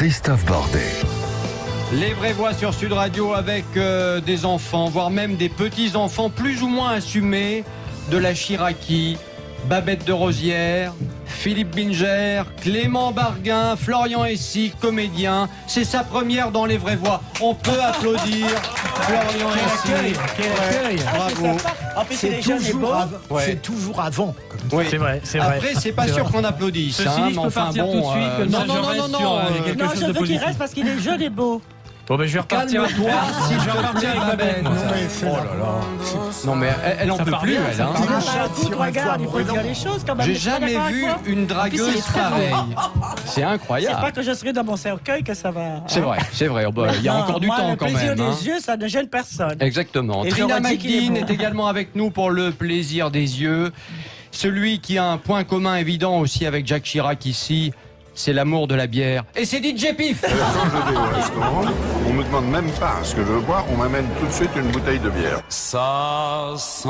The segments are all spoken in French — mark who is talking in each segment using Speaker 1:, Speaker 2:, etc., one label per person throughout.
Speaker 1: Christophe Bordet.
Speaker 2: Les vraies voix sur Sud Radio avec des enfants, voire même des petits-enfants plus ou moins assumés de la Chiraki, Babette de Rosière, Philippe Binger, Clément Barguin, Florian Hessy, comédien. C'est sa première dans Les vraies voix. On peut applaudir Florian Hessy. Bravo.
Speaker 3: C'est toujours avant.
Speaker 2: Oui.
Speaker 4: C'est vrai.
Speaker 2: Après, c'est pas sûr qu'on applaudisse.
Speaker 4: Ceci dit, je peux partir tout de suite. Comme ça, je reste sur quelque chose de
Speaker 3: je veux qu'il
Speaker 4: positif.
Speaker 3: reste parce qu'il est jeune et beau.
Speaker 4: Bon, ben, je vais repartir.
Speaker 2: Calme-toi, s'il
Speaker 4: Je vais
Speaker 2: te
Speaker 4: repartir
Speaker 2: plaît,
Speaker 4: avec Babette.
Speaker 2: Babette.
Speaker 4: moi.
Speaker 2: Oh là là. Non mais elle en
Speaker 4: Ça
Speaker 2: peut
Speaker 4: part
Speaker 2: plus,
Speaker 4: bien,
Speaker 2: elle.
Speaker 4: ça
Speaker 2: Hein.
Speaker 4: part bien.
Speaker 3: Écoute, regarde, il faut dire les choses quand même.
Speaker 2: J'ai
Speaker 3: Tu es pas
Speaker 2: jamais
Speaker 3: d'accord
Speaker 2: vu
Speaker 3: avec moi
Speaker 2: une dragueuse
Speaker 3: il est très
Speaker 2: pareille. C'est
Speaker 3: C'est
Speaker 2: incroyable.
Speaker 3: pas que je serai dans mon cercueil que ça va.
Speaker 2: C'est vrai. Oh, bah, il y a
Speaker 3: Non,
Speaker 2: encore du
Speaker 3: moi,
Speaker 2: temps
Speaker 3: le
Speaker 2: quand
Speaker 3: plaisir
Speaker 2: même. Hein.
Speaker 3: des yeux, ça ne gêne personne.
Speaker 2: Exactement.
Speaker 3: Et
Speaker 2: Trina
Speaker 3: j'aurais dit qu'il est
Speaker 2: McDean
Speaker 3: beau.
Speaker 2: est également avec nous pour le plaisir des yeux. Celui qui a un point commun évident aussi avec Jacques Chirac ici, c'est l'amour de la bière. Et c'est DJ Pif.
Speaker 5: Quand je vais au restaurant, on me demande même pas ce que je veux boire, on m'amène tout de suite une bouteille de bière.
Speaker 6: Ça sent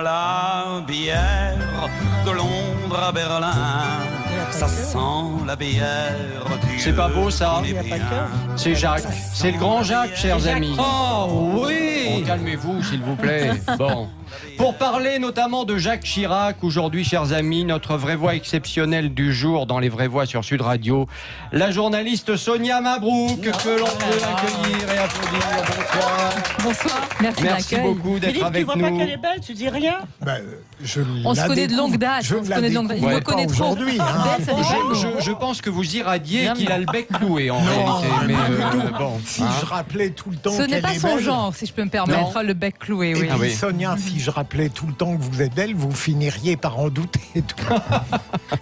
Speaker 6: la bière de Londres à Berlin. Ça sent la bière du
Speaker 2: C'est pas beau, ça?
Speaker 3: Il y a pas que.
Speaker 2: C'est Jacques. C'est le grand Jacques, chers amis. Oh oui. Bon, calmez-vous, s'il vous plaît. Bon. Pour parler notamment de Jacques Chirac, aujourd'hui, chers amis, notre vraie voix exceptionnelle du jour dans les vraies voix sur Sud Radio, la journaliste Sonia Mabrouk, que l'on peut accueillir et applaudir. Bonsoir.
Speaker 7: Bonsoir, merci de
Speaker 2: Merci
Speaker 7: l'accueil.
Speaker 2: beaucoup d'être
Speaker 3: Philippe, tu
Speaker 2: avec
Speaker 3: vois pas
Speaker 2: nous.
Speaker 3: qu'elle est belle, tu dis rien?
Speaker 7: On se connaît de longue date.
Speaker 8: Je
Speaker 7: On se connaît de longue date. Il
Speaker 2: Ouais.
Speaker 7: me connaît trop.
Speaker 8: aujourd'hui, hein.
Speaker 7: Belle, ça dépend.
Speaker 2: Je pense que vous irradiez
Speaker 7: Bien,
Speaker 2: qu'il a le bec cloué en
Speaker 8: Non,
Speaker 2: réalité. Mais
Speaker 8: pas du tout.
Speaker 2: bon,
Speaker 8: Si
Speaker 2: hein.
Speaker 8: je rappelais tout le temps
Speaker 7: Ce n'est
Speaker 8: qu'elle
Speaker 7: pas
Speaker 8: est
Speaker 7: son
Speaker 8: belle,
Speaker 7: genre, si je peux me permettre, le bec cloué,
Speaker 8: et
Speaker 7: oui.
Speaker 8: puis
Speaker 2: Ah oui.
Speaker 8: Sonia, si je rappelais tout le temps que vous êtes belle, vous finiriez par en douter.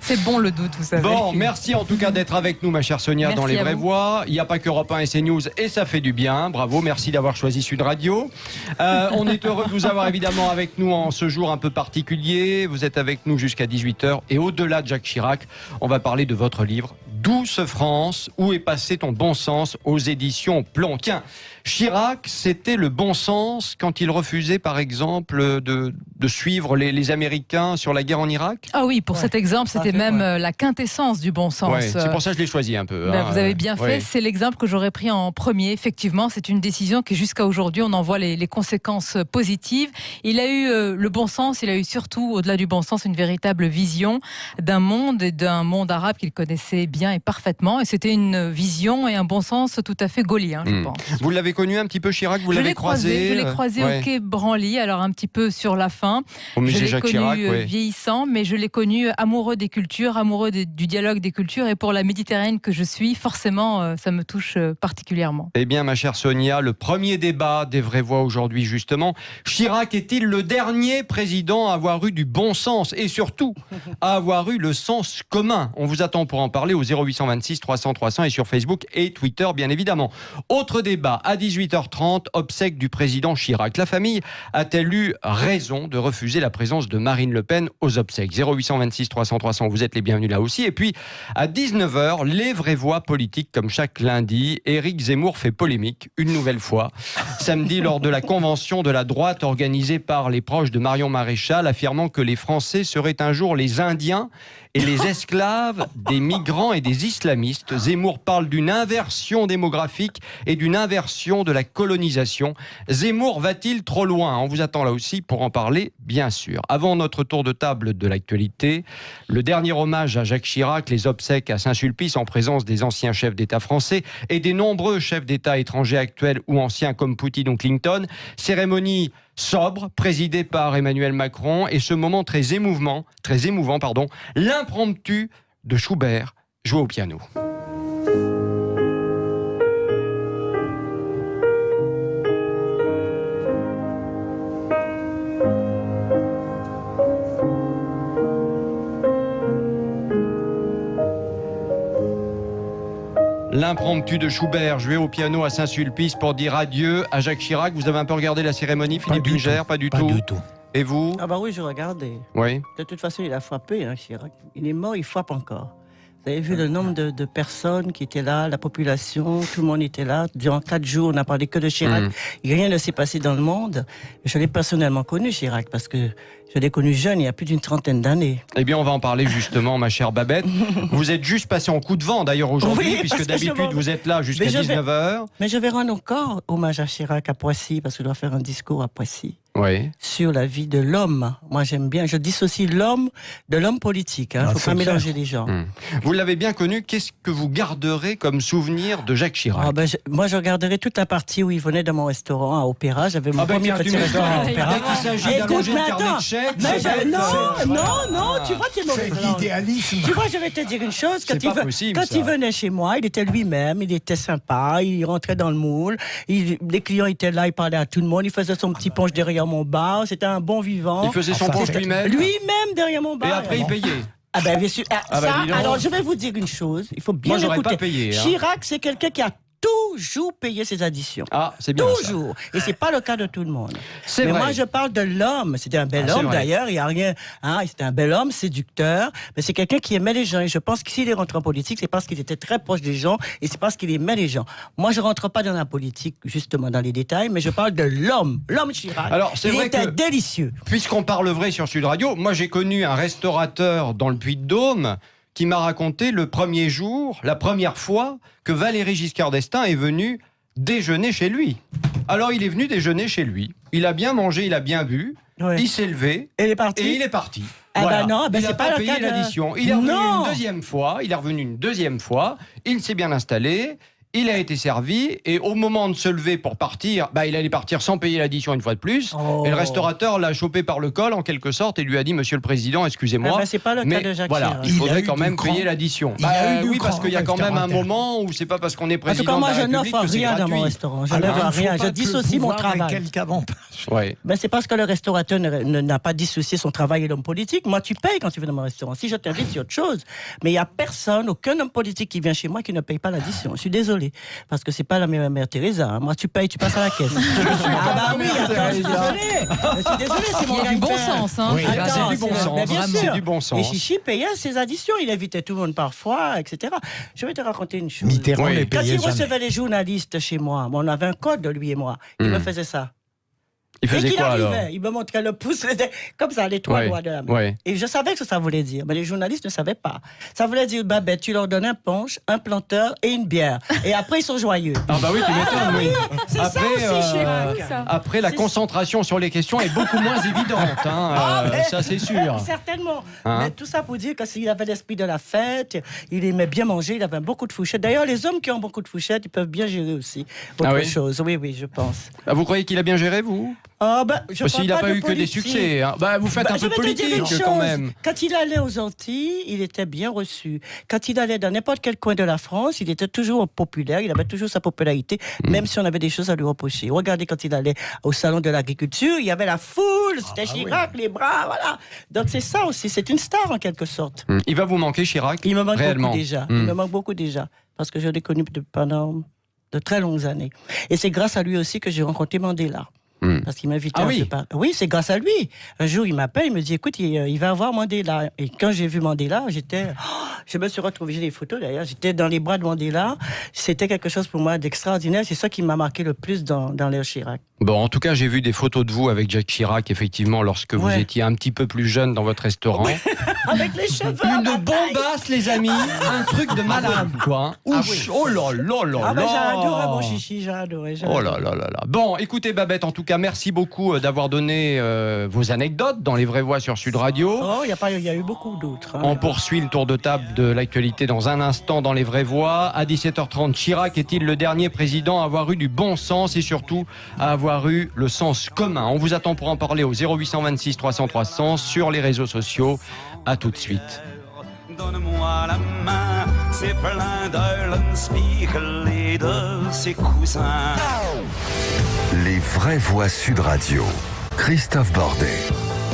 Speaker 7: C'est bon le doute, vous savez.
Speaker 2: Bon, merci en tout cas d'être avec nous, ma chère Sonia,
Speaker 7: Merci
Speaker 2: dans les
Speaker 7: à
Speaker 2: vraies
Speaker 7: vous.
Speaker 2: voix. Il n'y a pas qu'Europe 1 et CNews et ça fait du bien. Bravo, merci d'avoir choisi Sud Radio. On est heureux de vous avoir évidemment avec nous en ce jour un peu particulier. Vous êtes avec nous jusqu'à 18h et au-delà de Jacques Chirac, on va parler de votre livre Douce France, où est passé ton bon sens aux éditions Plomb. Tiens, Chirac, c'était le bon sens quand il refusait par exemple de suivre les Américains sur la guerre en Irak.
Speaker 7: Ah oui, pour cet exemple, c'était même la quintessence du bon sens.
Speaker 2: Ouais, c'est pour ça que je l'ai choisi un peu.
Speaker 7: Ben,
Speaker 2: hein.
Speaker 7: vous avez bien fait,
Speaker 2: Ouais.
Speaker 7: c'est l'exemple que j'aurais pris en premier. Effectivement, c'est une décision qui jusqu'à aujourd'hui, on en voit les conséquences positives. Il a eu le bon sens, il a eu surtout, au-delà du bon sens, une véritable vision d'un monde et d'un monde arabe qu'il connaissait bien et parfaitement. Et c'était une vision et un bon sens tout à fait gaullien, je pense.
Speaker 2: Vous l'avez connu un petit peu, Chirac? Vous
Speaker 7: Je
Speaker 2: l'avez
Speaker 7: l'ai croisé,
Speaker 2: ouais.
Speaker 7: au quai Branly, alors un petit peu sur la fin.
Speaker 2: Au musée
Speaker 7: Je l'ai
Speaker 2: Jacques
Speaker 7: connu
Speaker 2: Chirac, ouais.
Speaker 7: vieillissant, mais je l'ai connu amoureux des cultures, amoureux du dialogue des cultures. Et pour la Méditerranée que je suis, forcément, ça me touche particulièrement.
Speaker 2: Eh bien, ma chère Sonia, le premier débat des vraies voix aujourd'hui, justement. Chirac est-il le dernier président à avoir eu du bon sens et surtout à avoir eu le sens commun? On vous attend pour en parler au 0826 300 300 et sur Facebook et Twitter, bien évidemment. Autre débat à 18h30, obsèques du président Chirac. La famille a-t-elle eu raison de refuser la présence de Marine Le Pen aux obsèques? 0826 300 300, vous êtes les bienvenus là aussi. Et puis, à 19h, les vraies voix politiques, comme chaque lundi. Éric Zemmour fait polémique, une nouvelle fois. Samedi, lors de la convention de la droite organisée par les proches de Marion Maréchal, affirmant que les Français seraient un jour les Indiens et les esclaves des migrants et des islamistes. Zemmour parle d'une inversion démographique et d'une inversion de la colonisation. Zemmour va-t-il trop loin? On vous attend là aussi pour en parler, bien sûr. Avant notre tour de table de l'actualité, le dernier hommage à Jacques Chirac, les obsèques à Saint-Sulpice en présence des anciens chefs d'État français et des nombreux chefs d'État étrangers actuels ou anciens comme Poutine ou Clinton. Cérémonie sobre, présidée par Emmanuel Macron, et ce moment très émouvant, l'impromptu de Schubert joué au piano. L'impromptu de Schubert joué au piano à Saint-Sulpice pour dire adieu à Jacques Chirac. Vous avez un peu regardé la cérémonie, Philippe Binger? Pas du tout. Et vous?
Speaker 3: Ah bah oui, je regardais.
Speaker 2: Oui.
Speaker 3: De toute façon, il a frappé, hein, Chirac. Il est mort, il frappe encore. Vous avez vu le nombre de personnes qui étaient là, la population, tout le monde était là. Durant 4 jours, on n'a parlé que de Chirac. Rien ne s'est passé dans le monde. Je l'ai personnellement connu, Chirac, parce que je l'ai connu jeune, il y a plus d'une 30aine d'années.
Speaker 2: Eh bien, on va en parler justement, ma chère Babette. Vous êtes juste passé en coup de vent, d'ailleurs, aujourd'hui,
Speaker 3: Oui,
Speaker 2: puisque
Speaker 3: parce que
Speaker 2: d'habitude, vous êtes là jusqu'à 19h.
Speaker 3: Mais je vais rendre encore hommage à Chirac à Poissy, parce que je dois faire un discours à Poissy.
Speaker 2: Oui.
Speaker 3: Sur la vie de l'homme. Moi, j'aime bien. Je dissocie l'homme de l'homme politique. Il ne faut pas mélanger les gens.
Speaker 2: Vous l'avez bien connu. Qu'est-ce que vous garderez comme souvenir de Jacques Chirac?
Speaker 3: Moi, je regarderai toute la partie où il venait dans mon restaurant à Opéra. J'avais mon premier petit restaurant à Opéra.
Speaker 2: Dès qu'il s'agit d'allonger le carnet de chèques,
Speaker 3: non, tu vois, tu es mauvais.
Speaker 8: L'idéalisme.
Speaker 3: Tu vois, je vais te dire une chose. Quand
Speaker 2: possible,
Speaker 3: il venait chez moi, il était lui-même, il était sympa, il rentrait dans le moule. Les clients étaient là, il parlait à tout le monde, il faisait son petit punch derrière mon bar. C'était un bon vivant.
Speaker 2: Il faisait son punch lui-même.
Speaker 3: Lui-même derrière mon bar.
Speaker 2: Et après, il payait.
Speaker 3: Ah ben bien sûr. Alors je vais vous dire une chose. Il faut bien écouter.
Speaker 2: Moi, j'aurais pas payé.
Speaker 3: Chirac, c'est quelqu'un qui a toujours payé ses additions.
Speaker 2: Ah, c'est bien.
Speaker 3: Toujours. Et c'est pas le cas de tout le monde.
Speaker 2: C'est
Speaker 3: Mais
Speaker 2: vrai.
Speaker 3: moi, je parle de l'homme. C'était un bel homme, d'ailleurs. Il y a rien. C'était un bel homme, séducteur. Mais c'est quelqu'un qui aimait les gens. Et je pense que s'il est rentré en politique, c'est parce qu'il était très proche des gens et c'est parce qu'il aimait les gens. Moi, je rentre pas dans la politique, justement, dans les détails, mais je parle de l'homme. L'homme Chirac.
Speaker 2: Alors, c'est vrai
Speaker 3: était
Speaker 2: que,
Speaker 3: délicieux.
Speaker 2: Puisqu'on parle vrai sur Sud Radio, moi, j'ai connu un restaurateur dans le Puy-de-Dôme qui m'a raconté le premier jour, la première fois que Valéry Giscard d'Estaing est venu déjeuner chez lui. Alors il est venu déjeuner chez lui, il a bien mangé, il a bien bu, il s'est levé
Speaker 3: et il est parti.
Speaker 2: Voilà.
Speaker 3: Non,
Speaker 2: il
Speaker 3: c'est
Speaker 2: n'a pas payé l'addition. Il est revenu une deuxième fois, il s'est bien installé. Il a été servi et au moment de se lever pour partir, il allait partir sans payer l'addition une fois de plus. Et le restaurateur l'a chopé par le col en quelque sorte et lui a dit: Monsieur le Président, excusez-moi,
Speaker 3: c'est pas le cas de Jacques Chirac.
Speaker 2: il faudrait quand même payer l'addition. Oui, parce qu'il y a quand même un moment où c'est pas parce qu'on est président de la République que c'est gratuit.
Speaker 3: En tout cas, moi, je n'offre rien dans mon restaurant. Je n'offre rien. Je dissocie mon travail. C'est parce que le restaurateur n'a pas dissocié son travail et l'homme politique. Moi, tu payes quand tu viens dans mon restaurant. Si je t'invite, c'est autre chose. Mais il y a personne, aucun homme politique qui vient chez moi qui ne paye pas l'addition. Je suis désolé. Parce que c'est pas la mère Teresa. Hein. Moi, tu payes, tu passes à la caisse. Je suis désolé, c'est mon
Speaker 7: Il y a du bon sens. Hein.
Speaker 2: Oui, c'est du bon sens. C'est du bon sens.
Speaker 3: Et Chichi payait ses additions. Il invitait tout le monde parfois, etc. Je vais te raconter une chose.
Speaker 8: Mitterrand les
Speaker 3: Quand
Speaker 8: payait
Speaker 3: il recevait les journalistes chez moi, on avait un code, lui et moi. Il me faisait ça.
Speaker 2: Il faisait quoi alors?
Speaker 3: Il me montrait le pouce, comme ça, les 3 doigts de la main. Et je savais ce que ça voulait dire, mais les journalistes ne savaient pas. Ça voulait dire, Babette, tu leur donnes un punch, un planteur et une bière. Et après, ils sont joyeux.
Speaker 2: Ah bah oui, tu m'étonnes, oui.
Speaker 3: C'est ça aussi, Chirac.
Speaker 2: Après, la concentration sur les questions est beaucoup moins évidente. Ça, c'est sûr.
Speaker 3: Certainement. Mais tout ça pour dire qu'il avait l'esprit de la fête, il aimait bien manger, il avait beaucoup de fouchettes. D'ailleurs, les hommes qui ont beaucoup de fouchettes, ils peuvent bien gérer aussi autre chose. Oui, je pense.
Speaker 2: Vous croyez qu'il a bien géré, vous? Parce qu'il n'a pas eu que des succès. Hein. Vous faites un peu politique quand même.
Speaker 3: Quand il allait aux Antilles, il était bien reçu. Quand il allait dans n'importe quel coin de la France, il était toujours populaire, il avait toujours sa popularité, même si on avait des choses à lui reprocher. Regardez quand il allait au salon de l'agriculture, il y avait la foule, c'était Chirac, les bras, voilà. Donc c'est ça aussi, c'est une star en quelque sorte.
Speaker 2: Il va vous manquer, Chirac?
Speaker 3: Il me manque
Speaker 2: réellement
Speaker 3: beaucoup déjà. Il me manque beaucoup déjà, parce que je l'ai connu pendant de très longues années. Et c'est grâce à lui aussi que j'ai rencontré Mandela. Parce qu'il m'invitait un peu par... Oui, c'est grâce à lui. Un jour, il m'appelle, il me dit, écoute, il va avoir Mandela. Et quand j'ai vu Mandela, je me suis retrouvé, j'ai des photos d'ailleurs, j'étais dans les bras de Mandela. C'était quelque chose pour moi d'extraordinaire. C'est ça qui m'a marqué le plus dans l'ère Chirac.
Speaker 2: Bon, en tout cas, j'ai vu des photos de vous avec Jacques Chirac, effectivement, lorsque vous étiez un petit peu plus jeune dans votre restaurant.
Speaker 3: Avec les cheveux.
Speaker 2: Une bombasse, les amis. Un truc de malade, quoi. Oh là là là là.
Speaker 3: J'ai adoré mon chichi, j'ai adoré.
Speaker 2: Oh là là là là. Bon, écoutez, Babette, en tout cas, merci beaucoup d'avoir donné vos anecdotes dans Les Vraies Voix sur Sud Radio.
Speaker 3: Oh, il y a eu beaucoup d'autres.
Speaker 2: On poursuit le tour de table de l'actualité dans un instant dans Les Vraies Voix. À 17h30, Chirac est-il le dernier président à avoir eu du bon sens et surtout à avoir eu le sens commun? On vous attend pour en parler au 0826 300 300 sur les réseaux sociaux. À tout de suite.
Speaker 6: Donne-moi la main, c'est plein d'Eulenspiegel et de ses cousins.
Speaker 1: Les Vraies Voix Sud Radio. Christophe Bordet.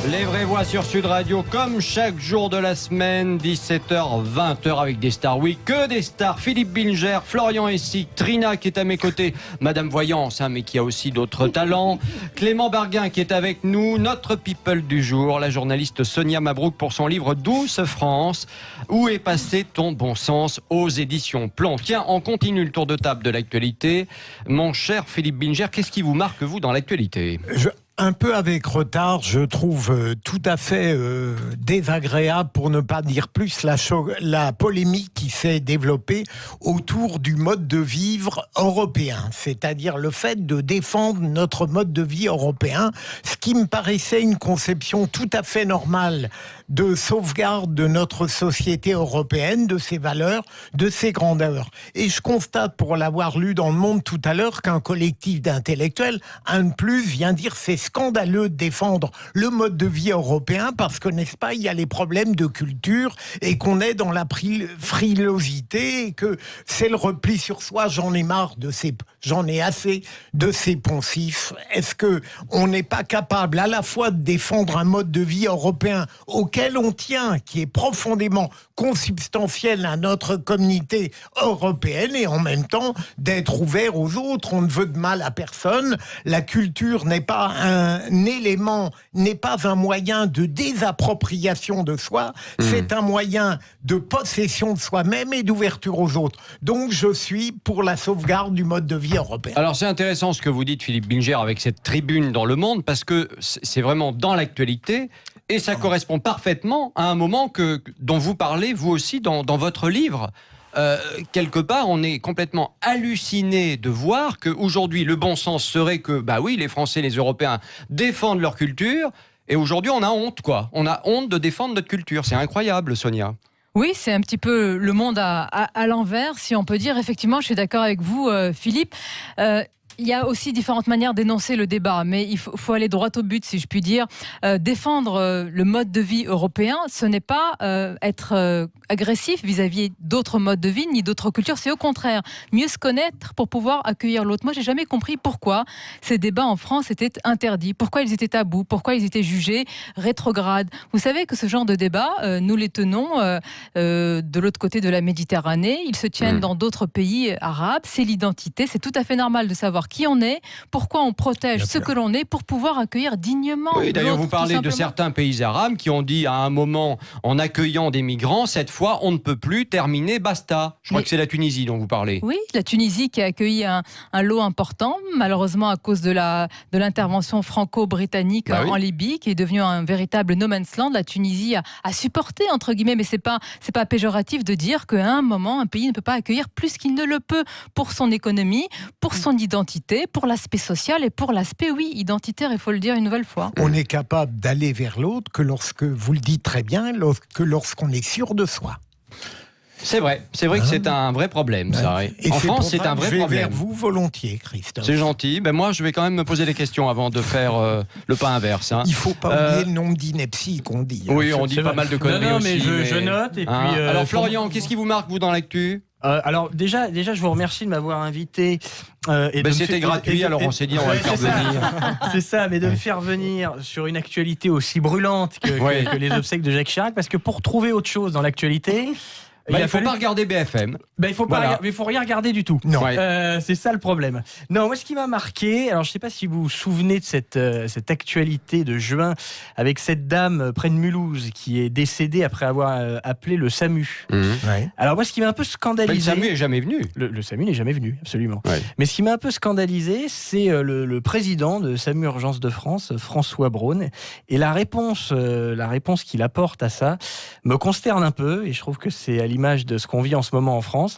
Speaker 2: Les vraies voix sur Sud Radio, comme chaque jour de la semaine, 17h, 20h avec des stars. Oui, que des stars. Philippe Bilger, Florian Essig, Trina qui est à mes côtés, Madame Voyance, mais qui a aussi d'autres talents. Clément Barguin qui est avec nous, notre people du jour, la journaliste Sonia Mabrouk pour son livre Douce France. Où est passé ton bon sens aux éditions Plomb. Tiens, on continue le tour de table de l'actualité. Mon cher Philippe Bilger, qu'est-ce qui vous marque, vous, dans l'actualité ?
Speaker 8: Un peu avec retard, je trouve tout à fait désagréable, pour ne pas dire plus, la polémique qui s'est développée autour du mode de vivre européen. C'est-à-dire le fait de défendre notre mode de vie européen, ce qui me paraissait une conception tout à fait normale de sauvegarde de notre société européenne, de ses valeurs, de ses grandeurs. Et je constate, pour l'avoir lu dans Le Monde tout à l'heure, qu'un collectif d'intellectuels, un de plus, vient dire c'est scandaleux de défendre le mode de vie européen parce que, n'est-ce pas, il y a les problèmes de culture et qu'on est dans la frilosité et que c'est le repli sur soi. J'en ai assez de ces poncifs. Est-ce que on n'est pas capable à la fois de défendre un mode de vie européen auquel on tient, qui est profondément consubstantiel à notre communauté européenne, et en même temps d'être ouvert aux autres? On ne veut de mal à personne. La culture n'est pas un élément, n'est pas un moyen de désappropriation de soi, c'est un moyen de possession de soi-même et d'ouverture aux autres. Donc je suis pour la sauvegarde du mode de vie européen.
Speaker 2: Alors c'est intéressant ce que vous dites, Philippe Bilger, avec cette tribune dans Le Monde, parce que c'est vraiment dans l'actualité. Et ça correspond parfaitement à un moment dont vous parlez, vous aussi, dans votre livre. Quelque part, on est complètement halluciné de voir qu'aujourd'hui, le bon sens serait que, bah oui, les Français, les Européens défendent leur culture. Et aujourd'hui, on a honte, quoi. On a honte de défendre notre culture. C'est incroyable, Sonia.
Speaker 7: Oui, c'est un petit peu le monde à l'envers, si on peut dire. Effectivement, je suis d'accord avec vous, Philippe. Il y a aussi différentes manières d'énoncer le débat, mais il faut aller droit au but, si je puis dire. Défendre le mode de vie européen, ce n'est pas être agressif vis-à-vis d'autres modes de vie, ni d'autres cultures. C'est au contraire mieux se connaître pour pouvoir accueillir l'autre. Moi, j'ai jamais compris pourquoi ces débats en France étaient interdits, pourquoi ils étaient tabous, pourquoi ils étaient jugés rétrogrades. Vous savez que ce genre de débat, nous les tenons de l'autre côté de la Méditerranée. Ils se tiennent dans d'autres pays arabes. C'est l'identité. C'est tout à fait normal de savoir qui on est, pourquoi on protège ce que l'on est pour pouvoir accueillir dignement.
Speaker 2: Oui, d'ailleurs, vous parlez de certains pays arabes qui ont dit à un moment, en accueillant des migrants, cette fois, on ne peut plus terminer, basta. Je crois que c'est la Tunisie dont vous parlez. Oui,
Speaker 7: la Tunisie qui a accueilli un lot important, malheureusement à cause de l'intervention franco-britannique en Libye, qui est devenue un véritable no man's land. La Tunisie a supporté, entre guillemets, mais c'est pas péjoratif de dire qu'à un moment, un pays ne peut pas accueillir plus qu'il ne le peut pour son économie, pour son identité, pour l'aspect social et pour l'aspect, oui, identitaire, il faut le dire une nouvelle fois.
Speaker 8: On est capable d'aller vers l'autre que lorsque, vous le dites très bien, lorsqu'on est sûr de soi.
Speaker 2: C'est vrai que c'est un vrai problème, ça.
Speaker 8: Et
Speaker 2: en France, c'est un vrai problème.
Speaker 8: Je vais vers vous volontiers, Christophe.
Speaker 2: C'est gentil. Ben moi, je vais quand même me poser des questions avant de faire le pas inverse. Hein.
Speaker 8: Il ne faut pas oublier le nombre d'inepties qu'on dit.
Speaker 2: Oui, on dit pas mal de conneries aussi.
Speaker 4: Mais je note. Et puis,
Speaker 2: alors, Florian, qu'est-ce qui vous marque, vous, dans l'actu ?
Speaker 4: Alors déjà, je vous remercie de m'avoir invité.
Speaker 2: C'était gratuit, alors on s'est dit on va le faire venir.
Speaker 4: C'est ça, mais de me faire venir sur une actualité aussi brûlante que les obsèques de Jacques Chirac, parce que pour trouver autre chose dans l'actualité...
Speaker 2: il ne faut pas regarder BFM.
Speaker 4: Il faut rien regarder du tout.
Speaker 8: Non.
Speaker 4: C'est ça le problème. Non, moi ce qui m'a marqué, alors je ne sais pas si vous vous souvenez de cette actualité de juin avec cette dame près de Mulhouse qui est décédée après avoir appelé le SAMU. Alors moi ce qui m'a un peu scandalisé...
Speaker 2: le SAMU n'est jamais venu.
Speaker 4: Le SAMU n'est jamais venu, absolument.
Speaker 2: Ouais.
Speaker 4: Mais ce qui m'a un peu scandalisé, c'est le président de SAMU Urgence de France, François Braun, et la réponse qu'il apporte à ça me consterne un peu, et je trouve que c'est à l'image de ce qu'on vit en ce moment en France,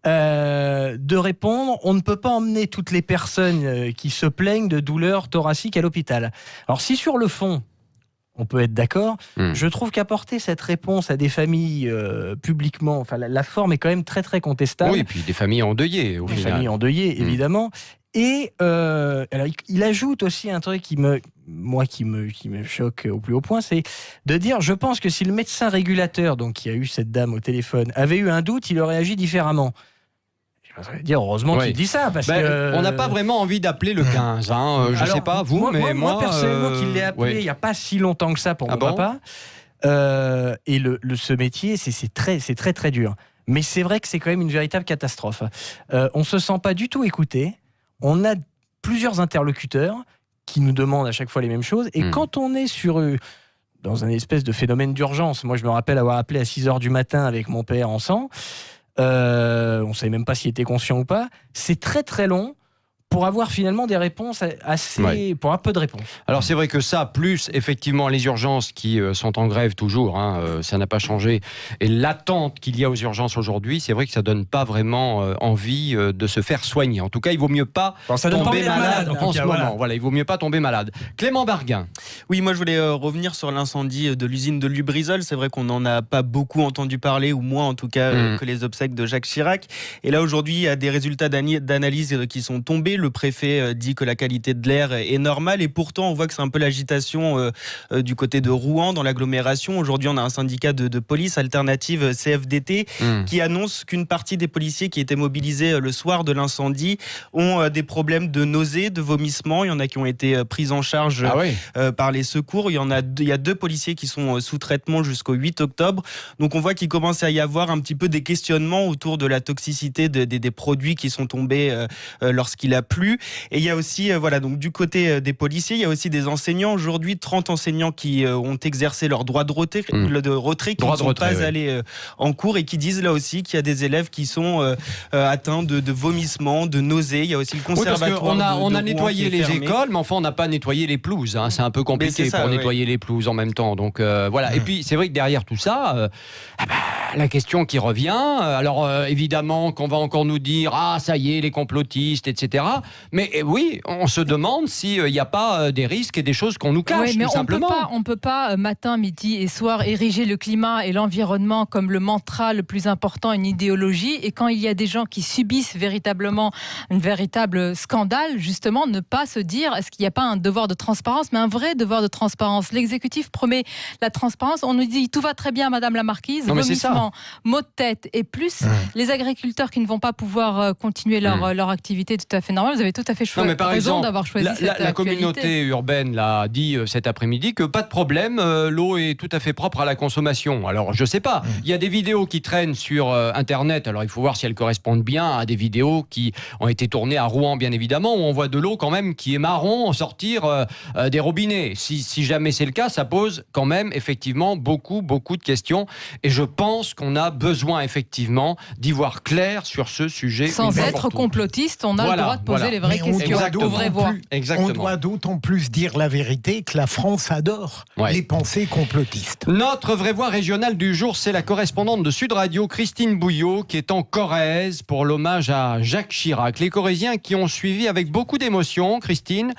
Speaker 4: de répondre: on ne peut pas emmener toutes les personnes qui se plaignent de douleurs thoraciques à l'hôpital. Alors si sur le fond on peut être d'accord, je trouve qu'apporter cette réponse à des familles publiquement, enfin la forme est quand même très très contestable.
Speaker 2: Oui, et puis des familles endeuillées au final.
Speaker 4: Des familles endeuillées, évidemment. Et alors, il ajoute aussi un truc qui me choque au plus haut point, c'est de dire: je pense que si le médecin régulateur, donc qui a eu cette dame au téléphone, avait eu un doute, il aurait agi différemment. dire heureusement qu'il dit ça, parce que
Speaker 2: on n'a pas vraiment envie d'appeler le 15. Je ne sais pas vous, mais
Speaker 4: moi personnellement, qui l'ai appelé il n'y a pas si longtemps que ça pour mon papa. Et ce métier, c'est très très dur. Mais c'est vrai que c'est quand même une véritable catastrophe. On se sent pas du tout écouté. On a plusieurs interlocuteurs qui nous demandent à chaque fois les mêmes choses. Et quand on est dans un espèce de phénomène d'urgence, moi je me rappelle avoir appelé à 6h du matin avec mon père en sang, on ne savait même pas s'il était conscient ou pas, c'est très très long pour avoir finalement des réponses pour un peu de réponses.
Speaker 2: Alors c'est vrai que ça, plus effectivement les urgences qui sont en grève toujours, ça n'a pas changé, et l'attente qu'il y a aux urgences aujourd'hui, c'est vrai que ça donne pas vraiment envie de se faire soigner. En tout cas, il vaut mieux pas tomber malade en ce moment. Voilà, il vaut mieux pas tomber malade. Clément Barguin.
Speaker 1: Oui, moi je voulais revenir sur l'incendie de l'usine de Lubrizol. C'est vrai qu'on n'en a pas beaucoup entendu parler, ou moins en tout cas que les obsèques de Jacques Chirac. Et là aujourd'hui, il y a des résultats d'analyse qui sont tombés. Le préfet dit que la qualité de l'air est normale, et pourtant on voit que c'est un peu l'agitation du côté de Rouen, dans l'agglomération. Aujourd'hui, on a un syndicat de police alternative, CFDT, qui annonce qu'une partie des policiers qui étaient mobilisés le soir de l'incendie ont des problèmes de nausées, de vomissements. Il y en a qui ont été pris en charge par les secours. Il y a 2 policiers qui sont sous traitement jusqu'au 8 octobre. Donc on voit qu'il commence à y avoir un petit peu des questionnements autour de la toxicité des produits qui sont tombés lorsqu'il a plu. Et il y a aussi, donc du côté des policiers, il y a aussi des enseignants. Aujourd'hui, 30 enseignants qui ont exercé leur droit de retrait, qui ne sont pas allés en cours, et qui disent là aussi qu'il y a des élèves qui sont atteints de vomissements, de nausées. Il y a aussi le conservatoire.
Speaker 2: On a nettoyé les écoles, mais enfin on n'a pas nettoyé les pelouses. C'est un peu compliqué pour nettoyer les pelouses en même temps. Donc voilà. Et puis c'est vrai que derrière tout ça, la question qui revient, alors évidemment qu'on va encore nous dire ça y est, les complotistes, etc. Mais oui, on se demande s'il n'y a pas des risques et des choses qu'on nous cache, tout simplement.
Speaker 7: On ne peut pas matin, midi et soir ériger le climat et l'environnement comme le mantra le plus important, une idéologie, et quand il y a des gens qui subissent véritablement un véritable scandale, justement, ne pas se dire est-ce qu'il n'y a pas un devoir de transparence, mais un vrai devoir de transparence. L'exécutif promet la transparence, on nous dit tout va très bien Madame la Marquise, vomissement, maux de tête, et plus les agriculteurs qui ne vont pas pouvoir continuer leur activité tout à fait normale. Vous avez tout à fait raison d'avoir choisi
Speaker 2: la communauté urbaine l'a dit cet après-midi que pas de problème, l'eau est tout à fait propre à la consommation. Alors je sais pas, il y a des vidéos qui traînent sur internet, alors il faut voir si elles correspondent bien à des vidéos qui ont été tournées à Rouen bien évidemment, où on voit de l'eau quand même qui est marron sortir des robinets. Si jamais c'est le cas, ça pose quand même effectivement beaucoup de questions, et je pense qu'on a besoin effectivement d'y voir clair sur ce sujet.
Speaker 7: Sans être complotiste, on a le droit de poser les vraies questions.
Speaker 8: On doit d'autant plus dire la vérité que la France adore les pensées complotistes.
Speaker 2: Notre vraie voix régionale du jour, c'est la correspondante de Sud Radio, Christine Bouillot, qui est en Corrèze pour l'hommage à Jacques Chirac. Les Corréziens qui ont suivi avec beaucoup d'émotion, Christine,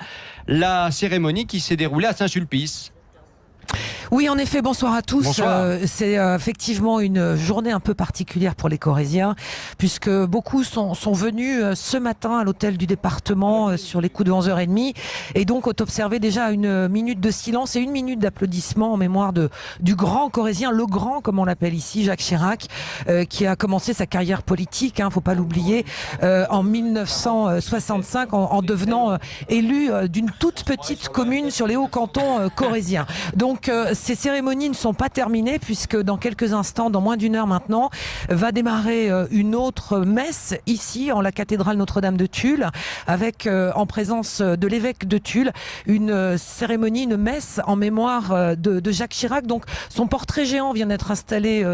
Speaker 2: la cérémonie qui s'est déroulée à Saint-Sulpice.
Speaker 9: Oui, en effet, bonsoir à tous. C'est effectivement une journée un peu particulière pour les Corréziens, puisque beaucoup sont venus ce matin à l'hôtel du département sur les coups de 11h30, et donc ont observé déjà une minute de silence et une minute d'applaudissement en mémoire du grand Corrézien, le grand comme on l'appelle ici, Jacques Chirac, qui a commencé sa carrière politique, faut pas l'oublier, en 1965 en devenant élu d'une toute petite commune sur les hauts cantons corréziens. Donc ces cérémonies ne sont pas terminées, puisque dans quelques instants, dans moins d'une heure maintenant, va démarrer une autre messe ici en la cathédrale Notre-Dame de Tulle, avec en présence de l'évêque de Tulle, une cérémonie, une messe en mémoire de Jacques Chirac. Donc son portrait géant vient d'être installé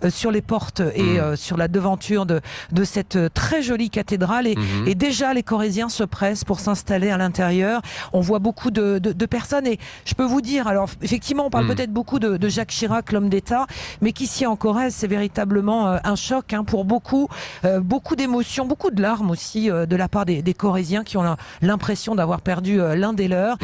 Speaker 9: sur les portes et sur la devanture de cette très jolie cathédrale, et déjà les Corréziens se pressent pour s'installer à l'intérieur. On voit beaucoup de personnes, et je peux vous dire, alors effectivement on parle peut-être beaucoup de Jacques Chirac, l'homme d'État, mais qu'ici en Corrèze, c'est véritablement un choc pour beaucoup d'émotions, beaucoup de larmes aussi de la part des Corréziens qui ont l'impression d'avoir perdu l'un des leurs.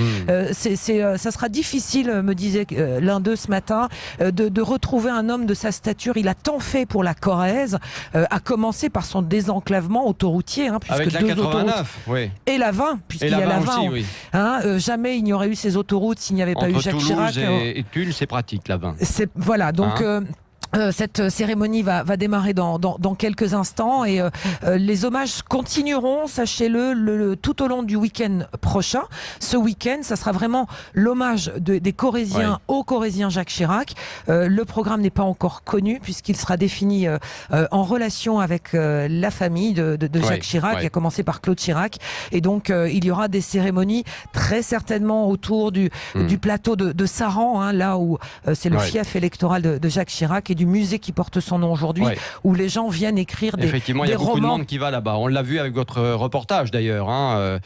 Speaker 9: Ça sera difficile, me disait l'un d'eux ce matin, de retrouver un homme de sa stature. Il a tant fait pour la Corrèze, à commencer par son désenclavement autoroutier, puisque
Speaker 2: avec la 89, oui.
Speaker 9: Et la 20, puisqu'il y a la 20 aussi, jamais il n'y aurait eu ces autoroutes s'il n'y avait pas eu Jacques Chirac.
Speaker 2: Et Tulle, c'est pratique, la 20.
Speaker 9: Voilà, donc Cette cérémonie va démarrer dans quelques instants et les hommages continueront, sachez-le, tout au long du week-end prochain. Ce week-end, ça sera vraiment l'hommage des Corésiens au Corésien Jacques Chirac. Le programme n'est pas encore connu puisqu'il sera défini en relation avec la famille de Jacques Chirac, qui a commencé par Claude Chirac. Et donc, il y aura des cérémonies très certainement autour du plateau de Saran, hein, là où c'est le fief électoral de Jacques Chirac, et du musée qui porte son nom aujourd'hui, où les gens viennent écrire des romans.
Speaker 2: Effectivement, il y a beaucoup de monde qui va là-bas. On l'a vu avec votre reportage d'ailleurs, hein,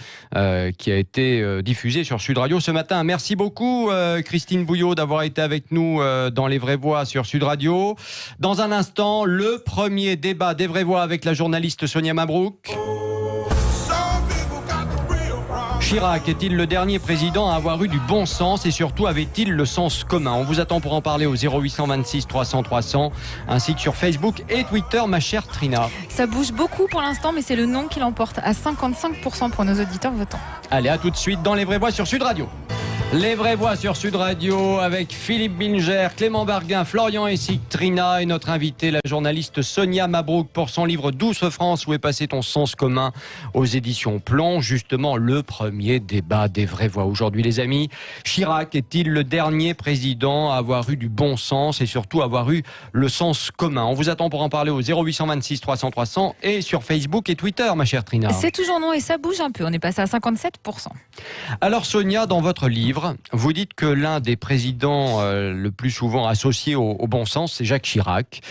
Speaker 2: qui a été diffusé sur Sud Radio ce matin. Merci beaucoup Christine Bouillot d'avoir été avec nous dans Les Vraies Voix sur Sud Radio. Dans un instant, le premier débat des Vraies Voix avec la journaliste Sonia Mabrouk. Chirac est-il le dernier président à avoir eu du bon sens et surtout avait-il le sens commun? On vous attend pour en parler au 0826 300 300 ainsi que sur Facebook et Twitter, ma chère Trina.
Speaker 10: Ça bouge beaucoup pour l'instant, mais c'est le non qui l'emporte à 55% pour nos auditeurs votants.
Speaker 2: Allez, à tout de suite dans Les Vraies Voix sur Sud Radio. Les Vraies Voix sur Sud Radio avec Philippe Binger, Clément Barguin, Florian Essig, Trina et notre invitée, la journaliste Sonia Mabrouk pour son livre Douce France, où est passé ton sens commun aux éditions Plomb. Justement, le premier débat des Vraies Voix. Aujourd'hui, les amis, Chirac est-il le dernier président à avoir eu du bon sens et surtout avoir eu le sens commun? On vous attend pour en parler au 0826 300 300 et sur Facebook et Twitter, ma chère Trina.
Speaker 10: C'est toujours non et ça bouge un peu. On est passé à 57%.
Speaker 2: Alors Sonia, dans votre livre, vous dites que l'un des présidents le plus souvent associé au bon sens, c'est Jacques Chirac.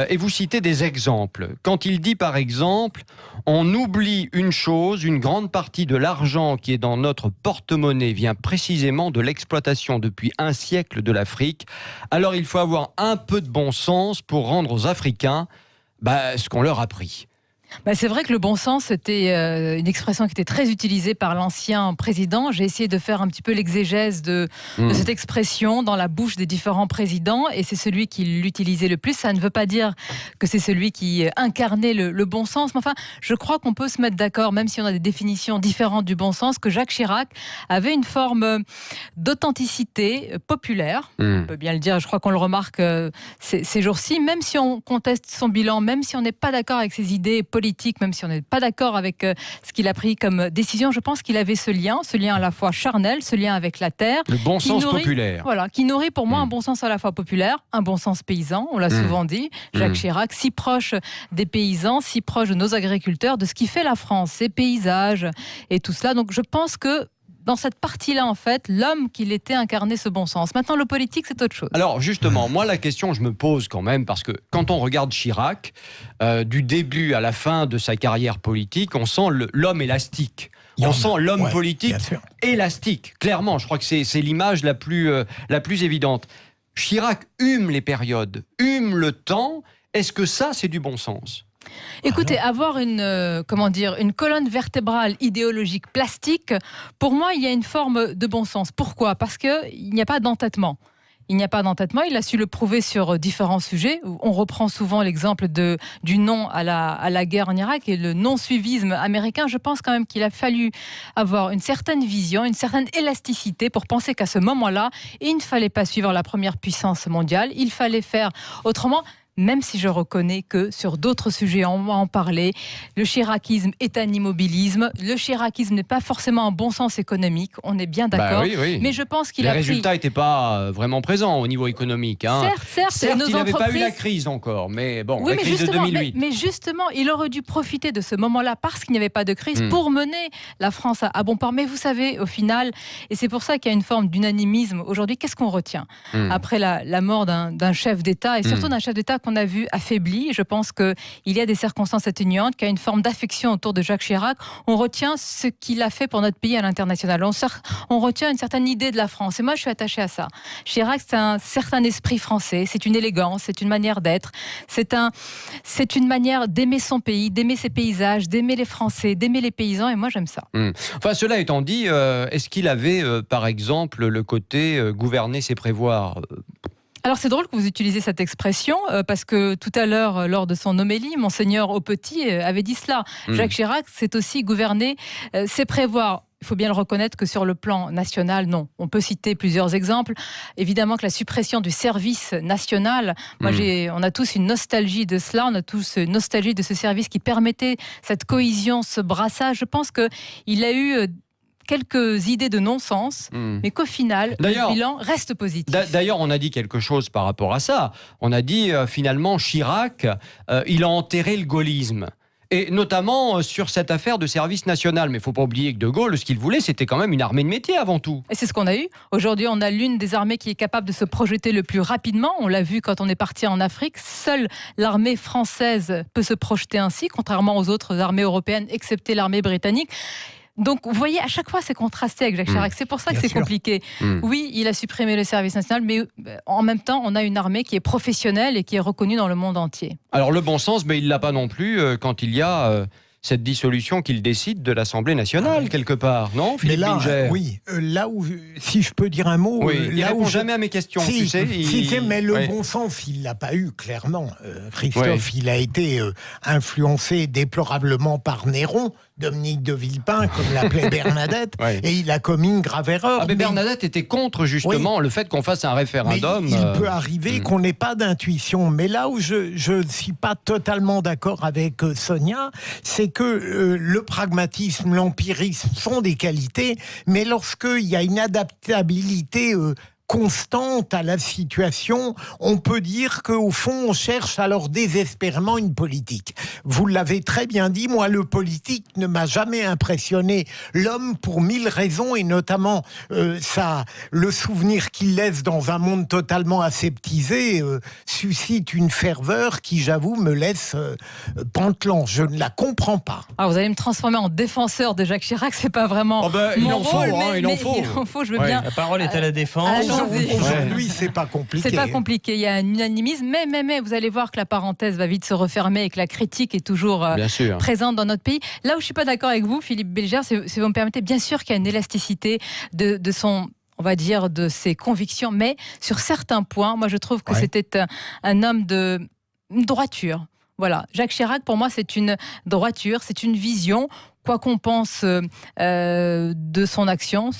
Speaker 2: Et vous citez des exemples. Quand il dit par exemple, on oublie une chose, une grande partie de l'argent qui est dans notre porte-monnaie vient précisément de l'exploitation depuis un siècle de l'Afrique. Alors il faut avoir un peu de bon sens pour rendre aux Africains ce qu'on leur a pris.
Speaker 7: C'est vrai que le bon sens, c'était une expression qui était très utilisée par l'ancien président. J'ai essayé de faire un petit peu l'exégèse de cette expression dans la bouche des différents présidents, et c'est celui qui l'utilisait le plus. Ça ne veut pas dire que c'est celui qui incarnait le bon sens, mais enfin, je crois qu'on peut se mettre d'accord, même si on a des définitions différentes du bon sens, que Jacques Chirac avait une forme d'authenticité populaire. On peut bien le dire, je crois qu'on le remarque ces jours-ci, même si on conteste son bilan, même si on n'est pas d'accord avec ses idées politiques, même si on n'est pas d'accord avec ce qu'il a pris comme décision, je pense qu'il avait ce lien à la fois charnel, ce lien avec la terre.
Speaker 2: Le bon sens populaire.
Speaker 7: Voilà, qui nourrit pour moi un bon sens à la fois populaire, un bon sens paysan, on l'a souvent dit. Jacques Chirac, si proche des paysans, si proche de nos agriculteurs, de ce qui fait la France, ses paysages et tout cela. Donc je pense que dans cette partie-là, en fait, l'homme qu'il était incarnait ce bon sens. Maintenant, le politique, c'est autre chose.
Speaker 2: Alors, justement, moi, la question, je me pose quand même, parce que quand on regarde Chirac, du début à la fin de sa carrière politique, on sent l'homme élastique. On sent l'homme politique élastique. Clairement, je crois que c'est l'image la plus évidente. Chirac hume les périodes, hume le temps. Est-ce que ça, c'est du bon sens ?
Speaker 7: Écoutez, avoir une colonne vertébrale idéologique plastique, pour moi, il y a une forme de bon sens. Pourquoi ? Parce qu'il n'y a pas d'entêtement. Il n'y a pas d'entêtement, il a su le prouver sur différents sujets. On reprend souvent l'exemple du non à la guerre en Irak et le non-suivisme américain. Je pense quand même qu'il a fallu avoir une certaine vision, une certaine élasticité pour penser qu'à ce moment-là, il ne fallait pas suivre la première puissance mondiale, il fallait faire autrement. Même si je reconnais que sur d'autres sujets, on va en parler, le chiracisme est un immobilisme. Le chiracisme n'est pas forcément un bon sens économique, on est bien d'accord.
Speaker 2: Oui.
Speaker 7: Mais je pense qu'il
Speaker 2: les résultats n'étaient pas vraiment présents au niveau économique. Hein.
Speaker 7: Certes,
Speaker 2: il n'avait pas eu la crise encore, mais bon, la crise de 2008.
Speaker 7: Mais justement, il aurait dû profiter de ce moment-là, parce qu'il n'y avait pas de crise, pour mener la France à bon port. Mais vous savez, au final, et c'est pour ça qu'il y a une forme d'unanimisme aujourd'hui, qu'est-ce qu'on retient après la mort d'un chef d'État, et surtout d'un chef d'État qu'on a vu affaibli? Je pense qu'il y a des circonstances atténuantes, qu'il y a une forme d'affection autour de Jacques Chirac. On retient ce qu'il a fait pour notre pays à l'international. On retient une certaine idée de la France. Et moi, je suis attachée à ça. Chirac, c'est un certain esprit français. C'est une élégance, c'est une manière d'être. C'est une manière d'aimer son pays, d'aimer ses paysages, d'aimer les Français, d'aimer les paysans. Et moi, j'aime ça.
Speaker 2: Enfin, cela étant dit, est-ce qu'il avait, par exemple, le côté gouverner, c'est prévoir
Speaker 7: Alors c'est drôle que vous utilisez cette expression parce que tout à l'heure, lors de son homélie, Monseigneur Aupetit avait dit cela. Jacques Chirac, c'est aussi gouverner, c'est prévoir. Il faut bien le reconnaître que sur le plan national, non. On peut citer plusieurs exemples. Évidemment que la suppression du service national, on a tous une nostalgie de cela, on a tous une nostalgie de ce service qui permettait cette cohésion, ce brassage. Je pense qu'il a eu quelques idées de non-sens, mais qu'au final, le bilan reste positif.
Speaker 2: D'ailleurs, on a dit quelque chose par rapport à ça. On a dit, finalement, Chirac, il a enterré le gaullisme. Et notamment sur cette affaire de service national. Mais il ne faut pas oublier que De Gaulle, ce qu'il voulait, c'était quand même une armée de métier avant tout.
Speaker 7: Et c'est ce qu'on a eu. Aujourd'hui, on a l'une des armées qui est capable de se projeter le plus rapidement. On l'a vu quand on est parti en Afrique. Seule l'armée française peut se projeter ainsi, contrairement aux autres armées européennes, excepté l'armée britannique. Donc, vous voyez, à chaque fois, c'est contrasté avec Jacques Chirac. C'est pour ça que c'est compliqué. Oui, il a supprimé le service national, mais en même temps, on a une armée qui est professionnelle et qui est reconnue dans le monde entier.
Speaker 2: Alors, le bon sens, mais il ne l'a pas non plus quand il y a cette dissolution qu'il décide de l'Assemblée nationale, quelque part, non, Philippe Bilger?
Speaker 8: Oui, là où, si je peux dire un mot...
Speaker 2: il ne répond jamais à mes questions, tu sais.
Speaker 8: Mais le bon sens, il ne l'a pas eu, clairement. Christophe, il a été influencé déplorablement par Néron, Dominique de Villepin, comme l'appelait Bernadette, et il a commis une grave erreur.
Speaker 2: Mais Bernadette était contre, justement, le fait qu'on fasse un référendum.
Speaker 8: Mais il peut arriver qu'on n'ait pas d'intuition. Mais là où je ne suis pas totalement d'accord avec Sonia, c'est que le pragmatisme, l'empirisme sont des qualités, mais lorsqu'il y a une adaptabilité constante à la situation, on peut dire qu'au fond, on cherche alors désespérément une politique. Vous l'avez très bien dit, moi, le politique ne m'a jamais impressionné. L'homme, pour 1000 raisons, et notamment le souvenir qu'il laisse dans un monde totalement aseptisé, suscite une ferveur qui, j'avoue, me laisse pantelant. Je ne la comprends pas.
Speaker 7: Alors, vous allez me transformer en défenseur de Jacques Chirac, c'est pas vraiment mon rôle, mais il en faut, je veux bien.
Speaker 4: La parole est à la défense.
Speaker 8: Aujourd'hui, c'est pas compliqué.
Speaker 7: C'est pas compliqué. Il y a un unanimisme, mais vous allez voir que la parenthèse va vite se refermer et que la critique est toujours présente dans notre pays. Là où je suis pas d'accord avec vous, Philippe Bilger, si vous me permettez, bien sûr qu'il y a une élasticité de son, on va dire, de ses convictions, mais sur certains points, moi je trouve que c'était un homme de droiture. Voilà, Jacques Chirac, pour moi, c'est une droiture, c'est une vision. Quoi qu'on pense de son action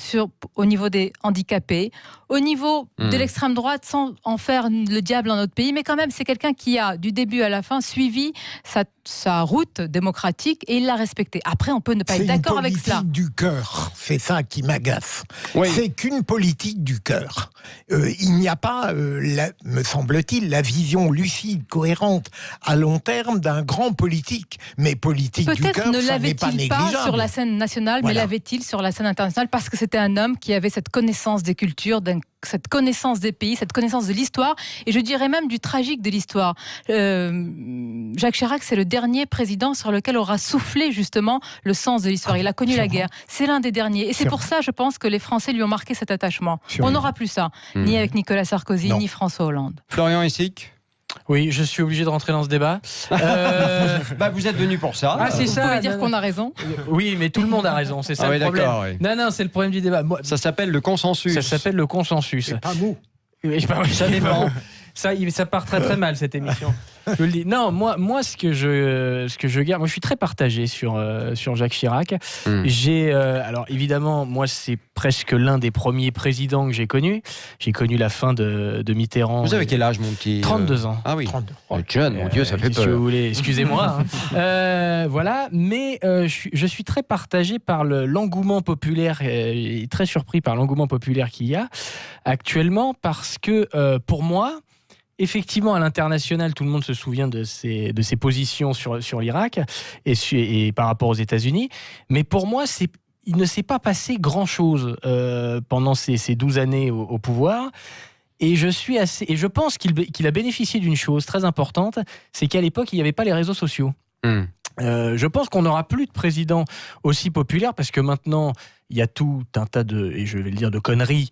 Speaker 7: au niveau des handicapés, au niveau de l'extrême droite, sans en faire le diable dans notre pays, mais quand même, c'est quelqu'un qui a, du début à la fin, suivi sa route démocratique et il l'a respectée. Après, on peut ne pas être d'accord avec cela.
Speaker 8: C'est une politique du cœur, c'est ça qui m'agace. C'est qu'une politique du cœur. Il n'y a pas, me semble-t-il, la vision lucide, cohérente, à long terme d'un grand politique. Mais politique du cœur, ça n'est pas négligeable.
Speaker 7: Pas sur la scène nationale, mais l'avait-il sur la scène internationale, parce que c'était un homme qui avait cette connaissance des cultures, cette connaissance des pays, cette connaissance de l'histoire, et je dirais même du tragique de l'histoire. Jacques Chirac, c'est le dernier président sur lequel aura soufflé justement le sens de l'histoire. Il a connu la guerre. C'est l'un des derniers. Et c'est pour ça, je pense, que les Français lui ont marqué cet attachement. On n'aura plus ça, ni avec Nicolas Sarkozy, ni François Hollande.
Speaker 2: Florian Essic?
Speaker 4: Oui, je suis obligé de rentrer dans ce débat.
Speaker 2: Vous êtes venu pour ça.
Speaker 4: C'est
Speaker 7: ça. Vous pouvez dire qu'on a raison.
Speaker 4: Oui, mais tout le monde a raison. C'est ça le problème. Non, c'est le problème du débat.
Speaker 2: Ça s'appelle le consensus.
Speaker 4: Ça s'appelle le consensus.
Speaker 8: C'est pas mou.
Speaker 4: Ça dépend. Ça part très très mal cette émission. Je le dis. Non, moi ce que je garde, moi je suis très partagé sur Jacques Chirac. Alors évidemment, moi c'est presque l'un des premiers présidents que j'ai connu. J'ai connu la fin de Mitterrand.
Speaker 2: Vous avez quel âge, mon petit?
Speaker 4: 32 ans.
Speaker 2: Ah oui.
Speaker 4: 32.
Speaker 2: Oh, jeune, mon Dieu, ça fait peur.
Speaker 4: Si vous voulez, excusez-moi. Voilà, mais je suis très partagé par l'engouement populaire et très surpris par l'engouement populaire qu'il y a actuellement, parce que pour moi, effectivement, à l'international, tout le monde se souvient de ses positions sur l'Irak et par rapport aux États-Unis. Mais pour moi, il ne s'est pas passé grand-chose pendant ces 12 années au pouvoir. Et je pense qu'il a bénéficié d'une chose très importante, c'est qu'à l'époque, il n'y avait pas les réseaux sociaux. Je pense qu'on n'aura plus de président aussi populaire, parce que maintenant, il y a tout un tas et je vais le dire, de conneries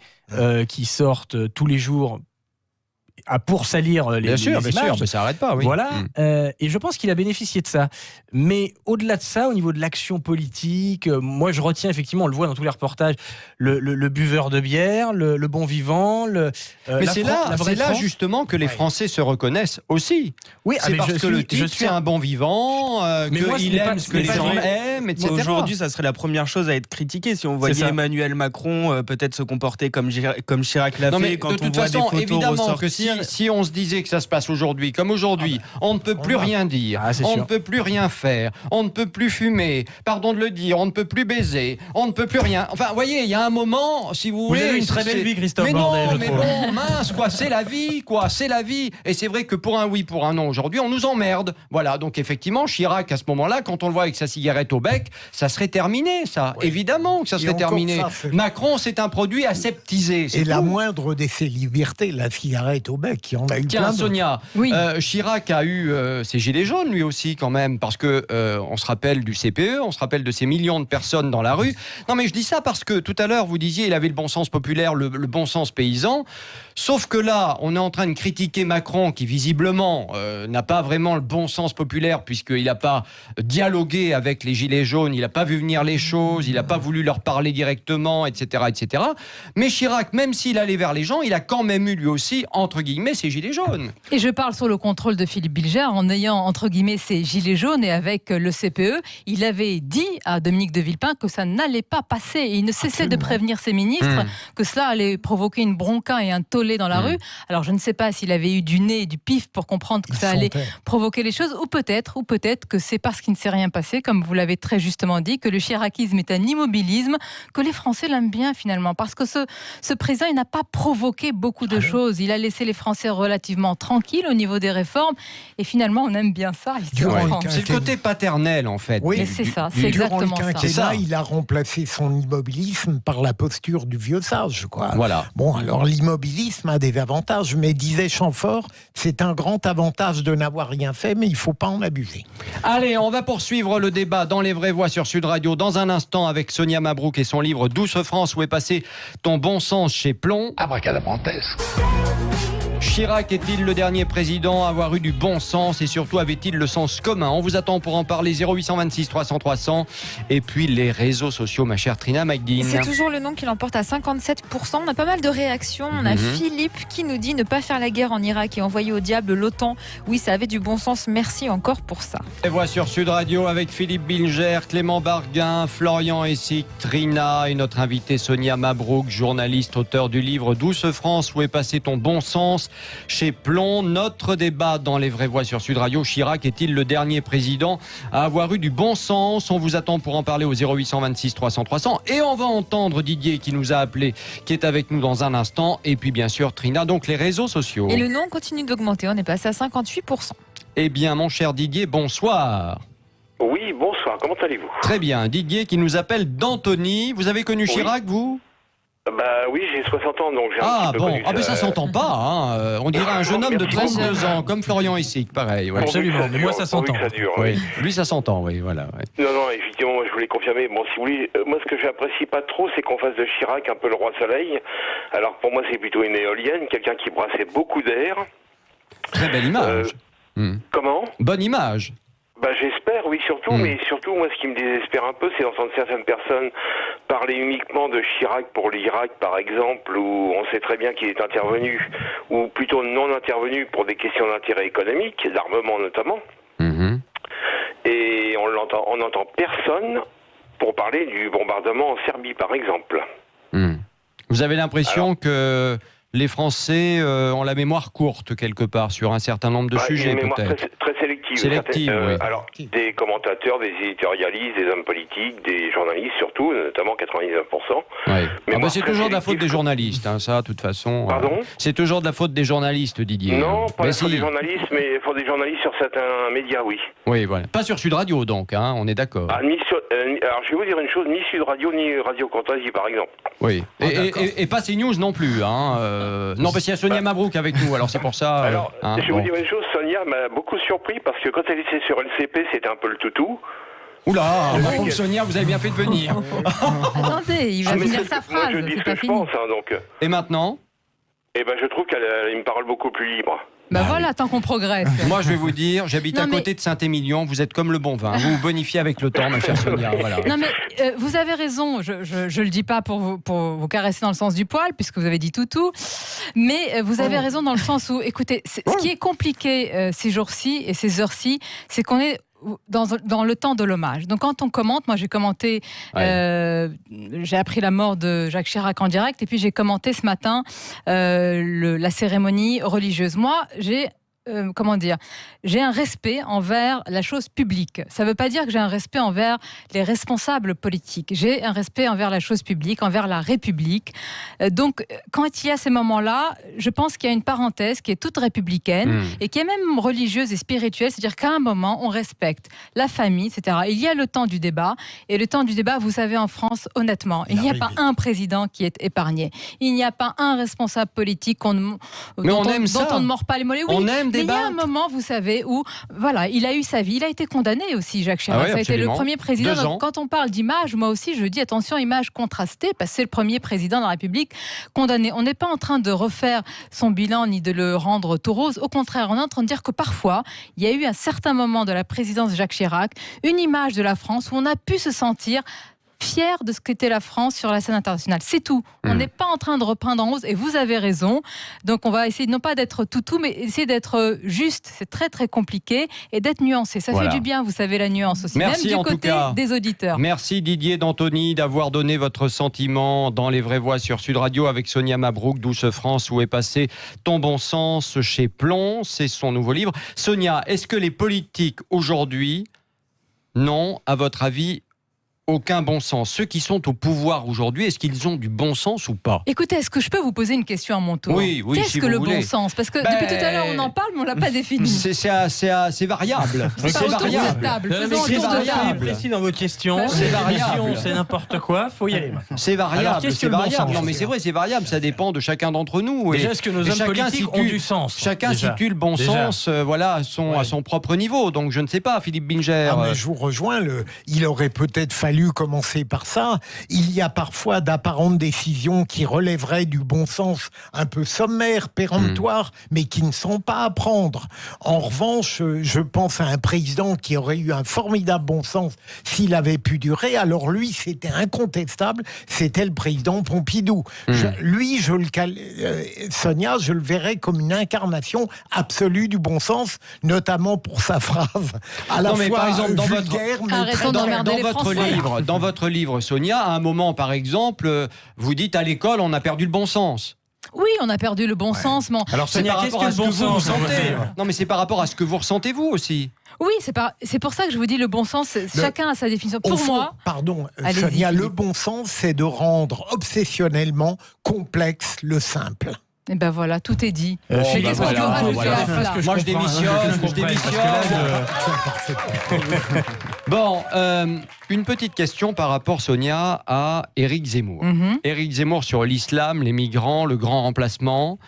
Speaker 4: qui sortent tous les jours. pour salir les images.
Speaker 2: Bien sûr, mais ça n'arrête pas, oui.
Speaker 4: Voilà, et je pense qu'il a bénéficié de ça. Mais au-delà de ça, au niveau de l'action politique, moi je retiens effectivement, on le voit dans tous les reportages, le buveur de bière, le bon vivant.
Speaker 2: Mais c'est là justement que les Français se reconnaissent aussi.
Speaker 4: Oui,
Speaker 2: c'est parce que le type c'est un bon vivant, qu'il aime ce que les gens aiment, etc.
Speaker 1: Aujourd'hui, ça serait la première chose à être critiquée. Si on voyait Emmanuel Macron peut-être se comporter comme Chirac l'a fait, quand on voit des photos
Speaker 2: évidemment
Speaker 1: ressortir.
Speaker 2: Que si on se disait que ça se passe aujourd'hui, comme aujourd'hui, on ne peut plus rien dire, on ne peut plus rien faire, on ne peut plus fumer, pardon de le dire, on ne peut plus baiser, on ne peut plus rien. Enfin, vous voyez, il y a un moment, si vous voulez...
Speaker 4: Vous avez une très belle vie, Christophe
Speaker 2: mais
Speaker 4: Bordet,
Speaker 2: non, mais bon, mince, quoi, c'est la vie, quoi, c'est la vie. Et c'est vrai que pour un oui, pour un non, aujourd'hui, on nous emmerde. Voilà, donc effectivement, Chirac, à ce moment-là, quand on le voit avec sa cigarette au bec, ça serait terminé, ça. Oui. Évidemment que ça serait terminé. Macron, c'est un produit aseptisé.
Speaker 8: Et la moindre de ses libertés, la cigarette au bec, on a eu plein de...
Speaker 2: Sonia,
Speaker 7: oui.
Speaker 2: Chirac a eu ses gilets jaunes, lui aussi, quand même, parce que on se rappelle du CPE, on se rappelle de ces millions de personnes dans la rue. Non, mais je dis ça parce que tout à l'heure, vous disiez, il avait le bon sens populaire, le bon sens paysan. Sauf que là, on est en train de critiquer Macron, qui visiblement n'a pas vraiment le bon sens populaire, puisqu'il n'a pas dialogué avec les gilets jaunes, il n'a pas vu venir les choses, il n'a pas voulu leur parler directement, etc., etc. Mais Chirac, même s'il allait vers les gens, il a quand même eu lui aussi, entre guillemets, ses gilets jaunes.
Speaker 7: Et je parle sous le contrôle de Philippe Bilger, en ayant, entre guillemets, ses gilets jaunes, et avec le CPE, il avait dit à Dominique de Villepin que ça n'allait pas passer. Et il ne cessait de prévenir ses ministres que cela allait provoquer une bronca et un tollé dans la rue. Alors je ne sais pas s'il avait eu du nez et du pif pour comprendre que ça allait provoquer les choses, ou peut-être que c'est parce qu'il ne s'est rien passé, comme vous l'avez très justement dit, que le chiracisme est un immobilisme, que les Français l'aiment bien finalement, parce que ce président, il n'a pas provoqué beaucoup de choses. Il a laissé les Français relativement tranquilles au niveau des réformes, et finalement on aime bien ça ici en France.
Speaker 2: C'est le côté paternel en fait.
Speaker 7: Oui, mais c'est ça, c'est exactement
Speaker 8: ça. Il a remplacé son immobilisme par la posture du vieux sage, quoi.
Speaker 2: Voilà.
Speaker 8: Bon, alors l'immobilisme a des avantages, mais disait Chamfort, c'est un grand avantage de n'avoir rien fait, mais il ne faut pas en abuser.
Speaker 2: Allez, on va poursuivre le débat dans les vraies voix sur Sud Radio dans un instant avec Sonia Mabrouk et son livre Douce France, où est passé ton bon sens chez Plomb.
Speaker 5: Abracadabrantesque.
Speaker 2: Chirac est-il le dernier président à avoir eu du bon sens et surtout avait-il le sens commun? On vous attend pour en parler, 0826 300 300. Et puis les réseaux sociaux, ma chère Trina Magdine.
Speaker 10: C'est toujours le nom qui l'emporte à 57%. On a pas mal de réactions. On a Philippe qui nous dit ne pas faire la guerre en Irak et envoyer au diable l'OTAN. Oui, ça avait du bon sens. Merci encore pour ça.
Speaker 2: Et voix sur Sud Radio avec Philippe Bilger, Clément Barguin, Florian Essic, Trina et notre invité Sonia Mabrouk, journaliste, auteur du livre Douce France, où est passé ton bon sens chez Plomb. Notre débat dans les vraies voix sur Sud Radio, Chirac est-il le dernier président à avoir eu du bon sens? On vous attend pour en parler au 0826 300 300 et on va entendre Didier qui nous a appelé, qui est avec nous dans un instant, et puis bien sûr Trina, donc les réseaux sociaux.
Speaker 10: Et le nom continue d'augmenter, on est passé à 58%.
Speaker 2: Eh bien mon cher Didier, bonsoir.
Speaker 11: Oui, bonsoir, comment allez-vous?
Speaker 2: Très bien, Didier qui nous appelle d'Antony. Vous avez connu Chirac, vous?
Speaker 11: Bah oui, j'ai 60 ans, donc j'ai un petit peu connu.
Speaker 2: Ah mais ça s'entend pas, hein. On dirait un jeune homme de 32 ans, comme Florian Essic, pareil. Ouais.
Speaker 4: Absolument, mais moi ça s'entend.
Speaker 2: Oui. Lui ça s'entend, oui, voilà. Ouais.
Speaker 11: Non, effectivement, moi, je voulais confirmer. Bon, si vous voulez, moi ce que j'apprécie pas trop, c'est qu'on fasse de Chirac un peu le roi soleil. Alors pour moi, c'est plutôt une éolienne, quelqu'un qui brassait beaucoup d'air.
Speaker 2: Très belle image.
Speaker 11: Comment?
Speaker 2: Bonne image.
Speaker 11: Bah j'espère, oui, surtout, mais surtout, moi, ce qui me désespère un peu, c'est d'entendre certaines personnes parler uniquement de Chirac pour l'Irak, par exemple, où on sait très bien qu'il est intervenu, ou plutôt non intervenu pour des questions d'intérêt économique, d'armement notamment. Et on n'entend personne pour parler du bombardement en Serbie, par exemple.
Speaker 2: Vous avez l'impression que les Français ont la mémoire courte, quelque part, sur un certain nombre de sujets, peut-être.
Speaker 11: Très sélective.
Speaker 2: Oui.
Speaker 11: Alors, des commentateurs, des éditorialistes, des hommes politiques, des journalistes surtout, notamment 99%.
Speaker 2: Mais c'est toujours de la faute des journalistes, hein, ça, de toute façon.
Speaker 11: Pardon?
Speaker 2: C'est toujours de la faute des journalistes, Didier.
Speaker 11: Non, pas la faute des journalistes, mais la faute des journalistes sur certains médias, oui.
Speaker 2: Oui, voilà. Pas sur Sud Radio, donc, hein, on est d'accord.
Speaker 11: Alors, je vais vous dire une chose, ni Sud Radio, ni Radio Courtoisie, par exemple.
Speaker 2: Oui. Et pas CNews non plus, hein. Non, parce qu'il y a Sonia Mabrouk avec nous, alors c'est pour ça.
Speaker 11: Alors, je vais vous dire une chose, Sonia m'a beaucoup surpris parce que quand elle était sur LCP, c'était un peu le toutou.
Speaker 2: Oula, Sonia, vous avez bien fait de venir.
Speaker 7: Attendez, il va finir sa phrase.
Speaker 11: Moi, je dis ce que je pense, hein, donc.
Speaker 2: Et maintenant?
Speaker 11: Eh ben, je trouve qu'elle a une parole beaucoup plus libre.
Speaker 7: Bah voilà, tant qu'on progresse.
Speaker 2: Moi, je vais vous dire, j'habite à côté de Saint-Émilion, vous êtes comme le bon vin. Vous vous bonifiez avec le temps, ma chère Sonia. Voilà.
Speaker 7: Non, mais vous avez raison, je le dis pas pour vous caresser dans le sens du poil, puisque vous avez dit tout. Mais vous avez raison dans le sens où, écoutez, ce qui est compliqué ces jours-ci et ces heures-ci, c'est qu'on est dans le temps de l'hommage. Donc quand on commente, moi j'ai commenté, j'ai appris la mort de Jacques Chirac en direct, et puis j'ai commenté ce matin la cérémonie religieuse. Moi, j'ai j'ai un respect envers la chose publique. Ça ne veut pas dire que j'ai un respect envers les responsables politiques. J'ai un respect envers la chose publique, envers la République. Donc, quand il y a ces moments-là, je pense qu'il y a une parenthèse qui est toute républicaine et qui est même religieuse et spirituelle. C'est-à-dire qu'à un moment, on respecte la famille, etc. Il y a le temps du débat. Et le temps du débat, vous savez, en France, honnêtement, il n'y a pas un président qui est épargné. Il n'y a pas un responsable politique dont on ne mord pas les mollets. Oui,
Speaker 2: on aime
Speaker 7: mais il y a un moment, vous savez, où voilà, il a eu sa vie. Il a été condamné aussi, Jacques Chirac. Ça a été le premier président. Donc, quand on parle d'image, moi aussi, je dis attention, image contrastée, parce que c'est le premier président de la République condamné. On n'est pas en train de refaire son bilan ni de le rendre tout rose. Au contraire, on est en train de dire que parfois, il y a eu un certain moment de la présidence de Jacques Chirac, une image de la France où on a pu se sentir fier de ce qu'était la France sur la scène internationale. C'est tout. On n'est pas en train de repeindre en rose, et vous avez raison. Donc on va essayer non pas d'être tout, mais essayer d'être juste. C'est très très compliqué, et d'être nuancé. Ça fait du bien, vous savez, la nuance aussi.
Speaker 2: Merci,
Speaker 7: même du côté des auditeurs.
Speaker 2: Merci Didier d'Antony d'avoir donné votre sentiment dans Les Vraies Voix sur Sud Radio avec Sonia Mabrouk, Douce France, où est passé Ton bon sens chez Plon. C'est son nouveau livre. Sonia, est-ce que les politiques aujourd'hui n'ont, à votre avis, aucun bon sens? Ceux qui sont au pouvoir aujourd'hui, est-ce qu'ils ont du bon sens ou pas?
Speaker 7: Écoutez, est-ce que je peux vous poser une question à mon tour?
Speaker 2: Oui,
Speaker 7: Qu'est-ce que le bon sens? Parce que depuis tout à l'heure, on en parle, mais on ne l'a pas défini.
Speaker 2: C'est variable.
Speaker 7: C'est variable.
Speaker 4: Soyez précis dans vos questions.
Speaker 2: C'est variable.
Speaker 4: C'est n'importe quoi, il faut y aller.
Speaker 2: C'est variable.
Speaker 4: Alors, qu'est-ce que le bon sens?
Speaker 2: Non, mais c'est vrai, c'est variable. Ça dépend de chacun d'entre nous.
Speaker 4: Déjà, est-ce que nos hommes politiques ont du sens?
Speaker 2: Chacun situe le bon sens, voilà, à son propre niveau. Donc, je ne sais pas, Philippe Bilger.
Speaker 8: Mais je vous rejoins. Il aurait peut-être fallu commencer par ça. Il y a parfois d'apparentes décisions qui relèveraient du bon sens un peu sommaire, péremptoire, mais qui ne sont pas à prendre. En revanche, je pense à un président qui aurait eu un formidable bon sens s'il avait pu durer. Alors lui, c'était incontestable, c'était le président Pompidou. Sonia, je le verrais comme une incarnation absolue du bon sens, notamment pour sa phrase à la fois
Speaker 2: par exemple,
Speaker 8: vulgaire,
Speaker 2: dans votre livre, Sonia, à un moment, par exemple, vous dites à l'école, on a perdu le bon sens.
Speaker 7: Oui, on a perdu le bon sens. Mais
Speaker 4: alors, Sonia, qu'est-ce que le bon sens?
Speaker 2: Non, mais c'est par rapport à ce que vous ressentez, vous aussi.
Speaker 7: Oui, c'est pour ça que je vous dis le bon sens, chacun a sa définition. Pour moi...
Speaker 8: Pardon, Sonia, le bon sens, c'est de rendre obsessionnellement complexe le simple.
Speaker 7: Et ben voilà, tout est dit.
Speaker 2: Moi je démissionne. Bon, une petite question par rapport, Sonia, à Éric Zemmour. Éric Zemmour sur l'islam, les migrants, le grand remplacement.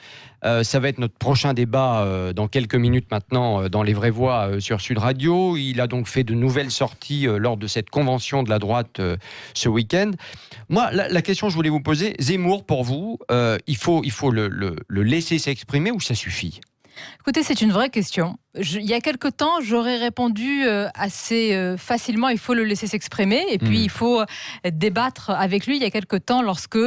Speaker 2: Ça va être notre prochain débat dans quelques minutes maintenant dans Les Vraies Voix sur Sud Radio. Il a donc fait de nouvelles sorties lors de cette convention de la droite ce week-end. Moi, la question que je voulais vous poser, Zemmour, pour vous, il faut le laisser s'exprimer ou ça suffit?
Speaker 7: Écoutez, c'est une vraie question. Il y a quelque temps, j'aurais répondu assez facilement, il faut le laisser s'exprimer et puis il faut débattre avec lui. Il y a quelque temps, lorsque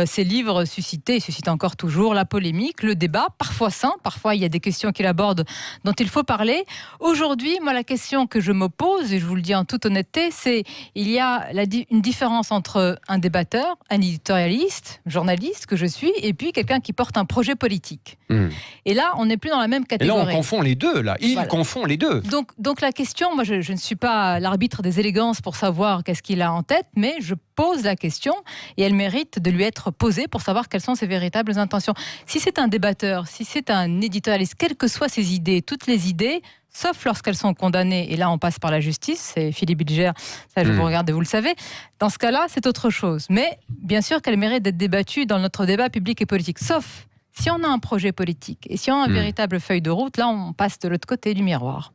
Speaker 7: ses livres suscitaient, et suscitent encore toujours, la polémique, le débat, parfois sain, parfois il y a des questions qu'il aborde dont il faut parler. Aujourd'hui, moi, la question que je me pose, et je vous le dis en toute honnêteté, c'est il y a une différence entre un débatteur, un éditorialiste, journaliste que je suis, et puis quelqu'un qui porte un projet politique. Et là, on n'est plus dans la même catégorie.
Speaker 2: Et là, on confond les deux. Il confond les deux.
Speaker 7: Donc la question, moi je ne suis pas l'arbitre des élégances pour savoir qu'est-ce qu'il a en tête, mais je pose la question et elle mérite de lui être posée pour savoir quelles sont ses véritables intentions. Si c'est un débatteur, si c'est un éditorialiste, quelles que soient ses idées, toutes les idées, sauf lorsqu'elles sont condamnées, et là on passe par la justice, c'est Philippe Bilger, ça je vous regarde et vous le savez, dans ce cas-là c'est autre chose. Mais bien sûr qu'elle mérite d'être débattue dans notre débat public et politique, sauf si on a un projet politique et si on a une véritable feuille de route, là on passe de l'autre côté du miroir.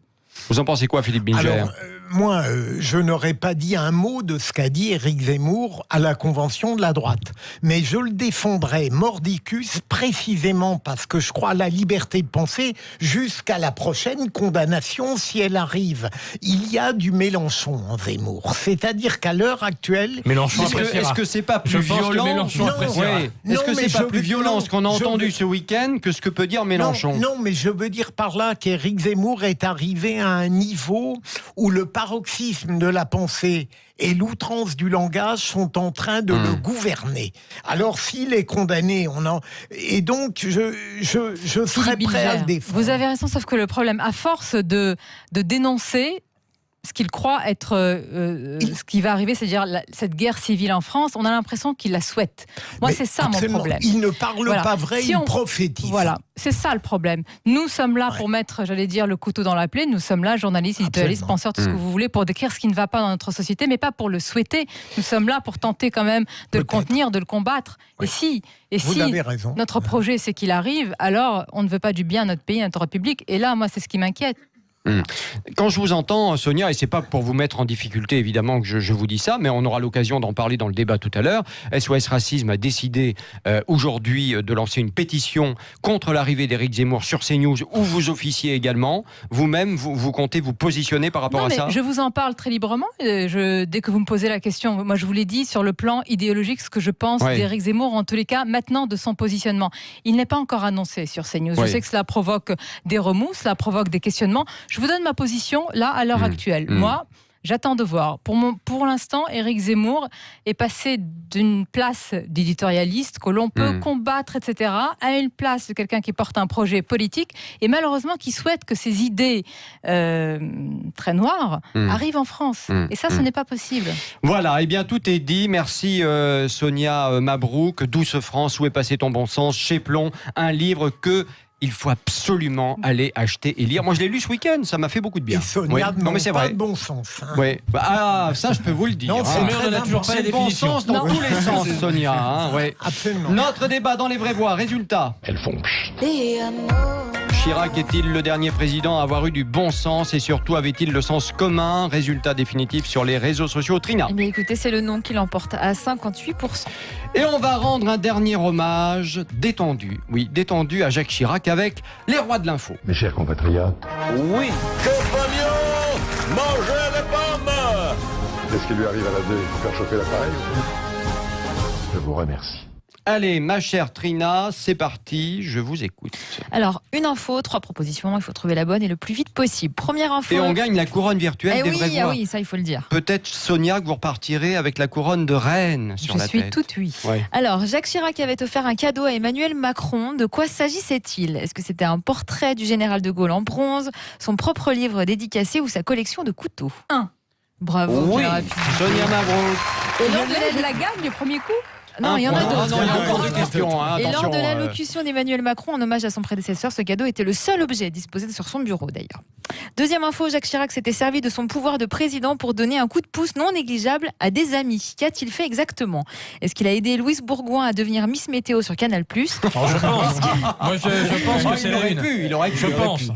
Speaker 2: Vous en pensez quoi, Philippe Bilger?
Speaker 8: Alors, moi, je n'aurais pas dit un mot de ce qu'a dit Éric Zemmour à la convention de la droite. Mais je le défendrai mordicus précisément parce que je crois à la liberté de penser jusqu'à la prochaine condamnation si elle arrive. Il y a du Mélenchon en Zemmour. C'est-à-dire qu'à l'heure actuelle...
Speaker 2: Mélenchon est-ce que c'est pas plus violent Est-ce que c'est pas plus violent ce qu'on a entendu ce week-end que ce que peut dire Mélenchon?
Speaker 8: Non, mais je veux dire par là qu'Éric Zemmour est arrivé à un niveau où le paroxysme de la pensée et l'outrance du langage sont en train de le gouverner. Alors s'il est condamné, et donc je serais prêt à le défendre.
Speaker 7: Vous avez raison, sauf que le problème, à force de dénoncer ce qu'il croit être ce qui va arriver, c'est-à-dire cette guerre civile en France, on a l'impression qu'il la souhaite. Moi, c'est ça mon problème.
Speaker 8: Il ne parle pas vrai, il prophétise.
Speaker 7: Voilà, c'est ça le problème. Nous sommes là pour mettre, j'allais dire, le couteau dans la plaie. Nous sommes là, journalistes, éditorialistes, penseurs, tout ce que vous voulez, pour décrire ce qui ne va pas dans notre société, mais pas pour le souhaiter. Nous sommes là pour tenter quand même de le contenir, de le combattre. Oui. Et si notre projet, c'est qu'il arrive, alors on ne veut pas du bien à notre pays, à notre République. Et là, moi, c'est ce qui m'inquiète.
Speaker 2: Quand je vous entends, Sonia, et c'est pas pour vous mettre en difficulté évidemment que je vous dis ça, mais on aura l'occasion d'en parler dans le débat tout à l'heure. SOS Racisme a décidé aujourd'hui de lancer une pétition contre l'arrivée d'Éric Zemmour sur CNews, où vous officiez également. Vous-même, vous comptez vous positionner par rapport à ça?
Speaker 7: Je vous en parle très librement. Dès que vous me posez la question, moi je vous l'ai dit sur le plan idéologique, ce que je pense d'Éric Zemmour, en tous les cas, maintenant de son positionnement. Il n'est pas encore annoncé sur CNews. Je sais que cela provoque des remous, cela provoque des questionnements. Je vous donne ma position, là, à l'heure actuelle. Moi, j'attends de voir. Pour l'instant, Éric Zemmour est passé d'une place d'éditorialiste que l'on peut combattre, etc., à une place de quelqu'un qui porte un projet politique et malheureusement qui souhaite que ses idées très noires arrivent en France. Et ça, ce n'est pas possible.
Speaker 2: Voilà, eh bien, tout est dit. Merci Sonia Mabrouk. Douce France, où est passé ton bon sens? Chez Plon, un livre que... il faut absolument aller acheter et lire. Moi, je l'ai lu ce week-end, ça m'a fait beaucoup de bien.
Speaker 8: Et Sonia demande pas de bon sens. Hein.
Speaker 2: Oui. Ça, je peux vous le dire.
Speaker 8: Non,
Speaker 2: c'est le bon sens dans tous les sens, Sonia. Hein,
Speaker 8: absolument.
Speaker 2: Notre débat dans les vraies voix. Résultat.
Speaker 5: Elles font
Speaker 2: Chirac est-il le dernier président à avoir eu du bon sens et surtout avait-il le sens commun? Résultat définitif sur les réseaux sociaux. Trina.
Speaker 10: Eh bien, écoutez, c'est le non qui l'emporte à 58%.
Speaker 2: Et on va rendre un dernier hommage détendu. Oui, détendu à Jacques Chirac avec les rois de l'info.
Speaker 5: Mes chers compatriotes.
Speaker 12: Oui. Compagnons, mangez les pommes.
Speaker 5: Qu'est-ce qui lui arrive à la 2? Il faut faire chauffer l'appareil. Je vous remercie.
Speaker 2: Allez, ma chère Trina, c'est parti, je vous écoute.
Speaker 10: Alors, une info, 3 propositions, il faut trouver la bonne et le plus vite possible. Première info...
Speaker 2: Et on gagne la couronne virtuelle des vraies voix.
Speaker 10: Oui, ça il faut le dire.
Speaker 2: Peut-être, Sonia, que vous repartirez avec la couronne de reine sur la tête.
Speaker 10: Je suis toute oui. Alors, Jacques Chirac avait offert un cadeau à Emmanuel Macron. De quoi s'agissait-il? Est-ce que c'était un portrait du général de Gaulle en bronze, son propre livre dédicacé ou sa collection de couteaux? 1. Bravo,
Speaker 2: oui. Sonia Mabrouk.
Speaker 7: Et lors de la gagne du premier coup?
Speaker 10: Non, il y en a d'autres.
Speaker 2: Il y a encore 2 questions.
Speaker 10: Et lors de l'allocution d'Emmanuel Macron en hommage à son prédécesseur, ce cadeau était le seul objet disposé sur son bureau d'ailleurs. Deuxième info, Jacques Chirac s'était servi de son pouvoir de président pour donner un coup de pouce non négligeable à des amis. Qu'a-t-il fait exactement? Est-ce qu'il a aidé Louise Bourgoin à devenir Miss Météo sur Canal+?
Speaker 4: Je pense. Moi, je pense que c'est la une.
Speaker 2: Il aurait pu.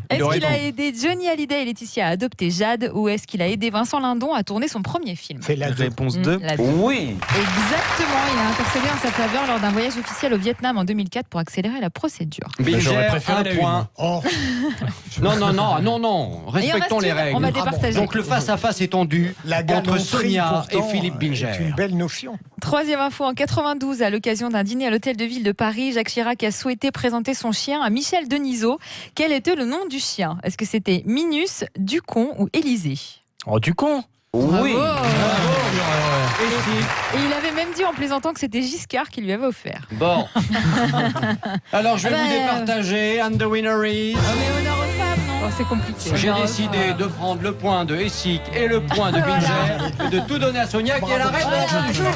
Speaker 10: Est-ce qu'il a aidé Johnny Hallyday et Laetitia à adopter Jade ou est-ce qu'il a aidé Vincent Lindon à tourner son premier film?
Speaker 1: C'est la réponse 2.
Speaker 12: Oui.
Speaker 10: Exactement, il a intercédé en sa faveur lors d'un voyage officiel au Vietnam en 2004 pour accélérer la procédure.
Speaker 2: J'aurais préféré un point. Non. Respectons les règles.
Speaker 10: On va départager.
Speaker 2: Donc le face-à-face est tendu entre Sonia et Philippe Bilger.
Speaker 8: C'est une belle notion.
Speaker 10: Troisième info, en 92, à l'occasion d'un dîner à l'hôtel de ville de Paris, Jacques Chirac a souhaité présenter son chien à Michel Denisot. Quel était le nom du chien? Est-ce que c'était Minus, Ducon ou Élysée?
Speaker 4: Ducon.
Speaker 12: Oui.
Speaker 10: Et il avait même dit en plaisantant que c'était Giscard qui lui avait offert.
Speaker 2: Bon. Alors je vais vous départager. And the winner is...
Speaker 10: Mais honneur aux femmes, non?
Speaker 7: C'est compliqué.
Speaker 2: J'ai décidé de prendre le point de Essic et le point de Bilger et de tout donner à Sonia qui est la reine du jour.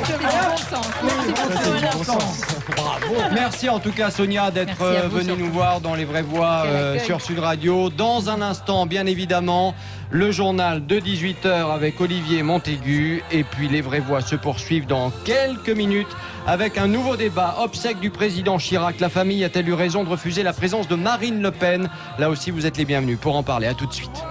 Speaker 2: Merci en tout cas Sonia d'être venue nous voir dans les vraies voix sur Sud Radio. Dans un instant, bien évidemment, le journal de 18h avec Olivier Montaigu et puis les vraies voix se poursuivent dans quelques minutes avec un nouveau débat. Obsèque du président Chirac. La famille a-t-elle eu raison de refuser la présence de Marine Le Pen? Là aussi, vous êtes les bienvenus pour en parler. À tout de suite.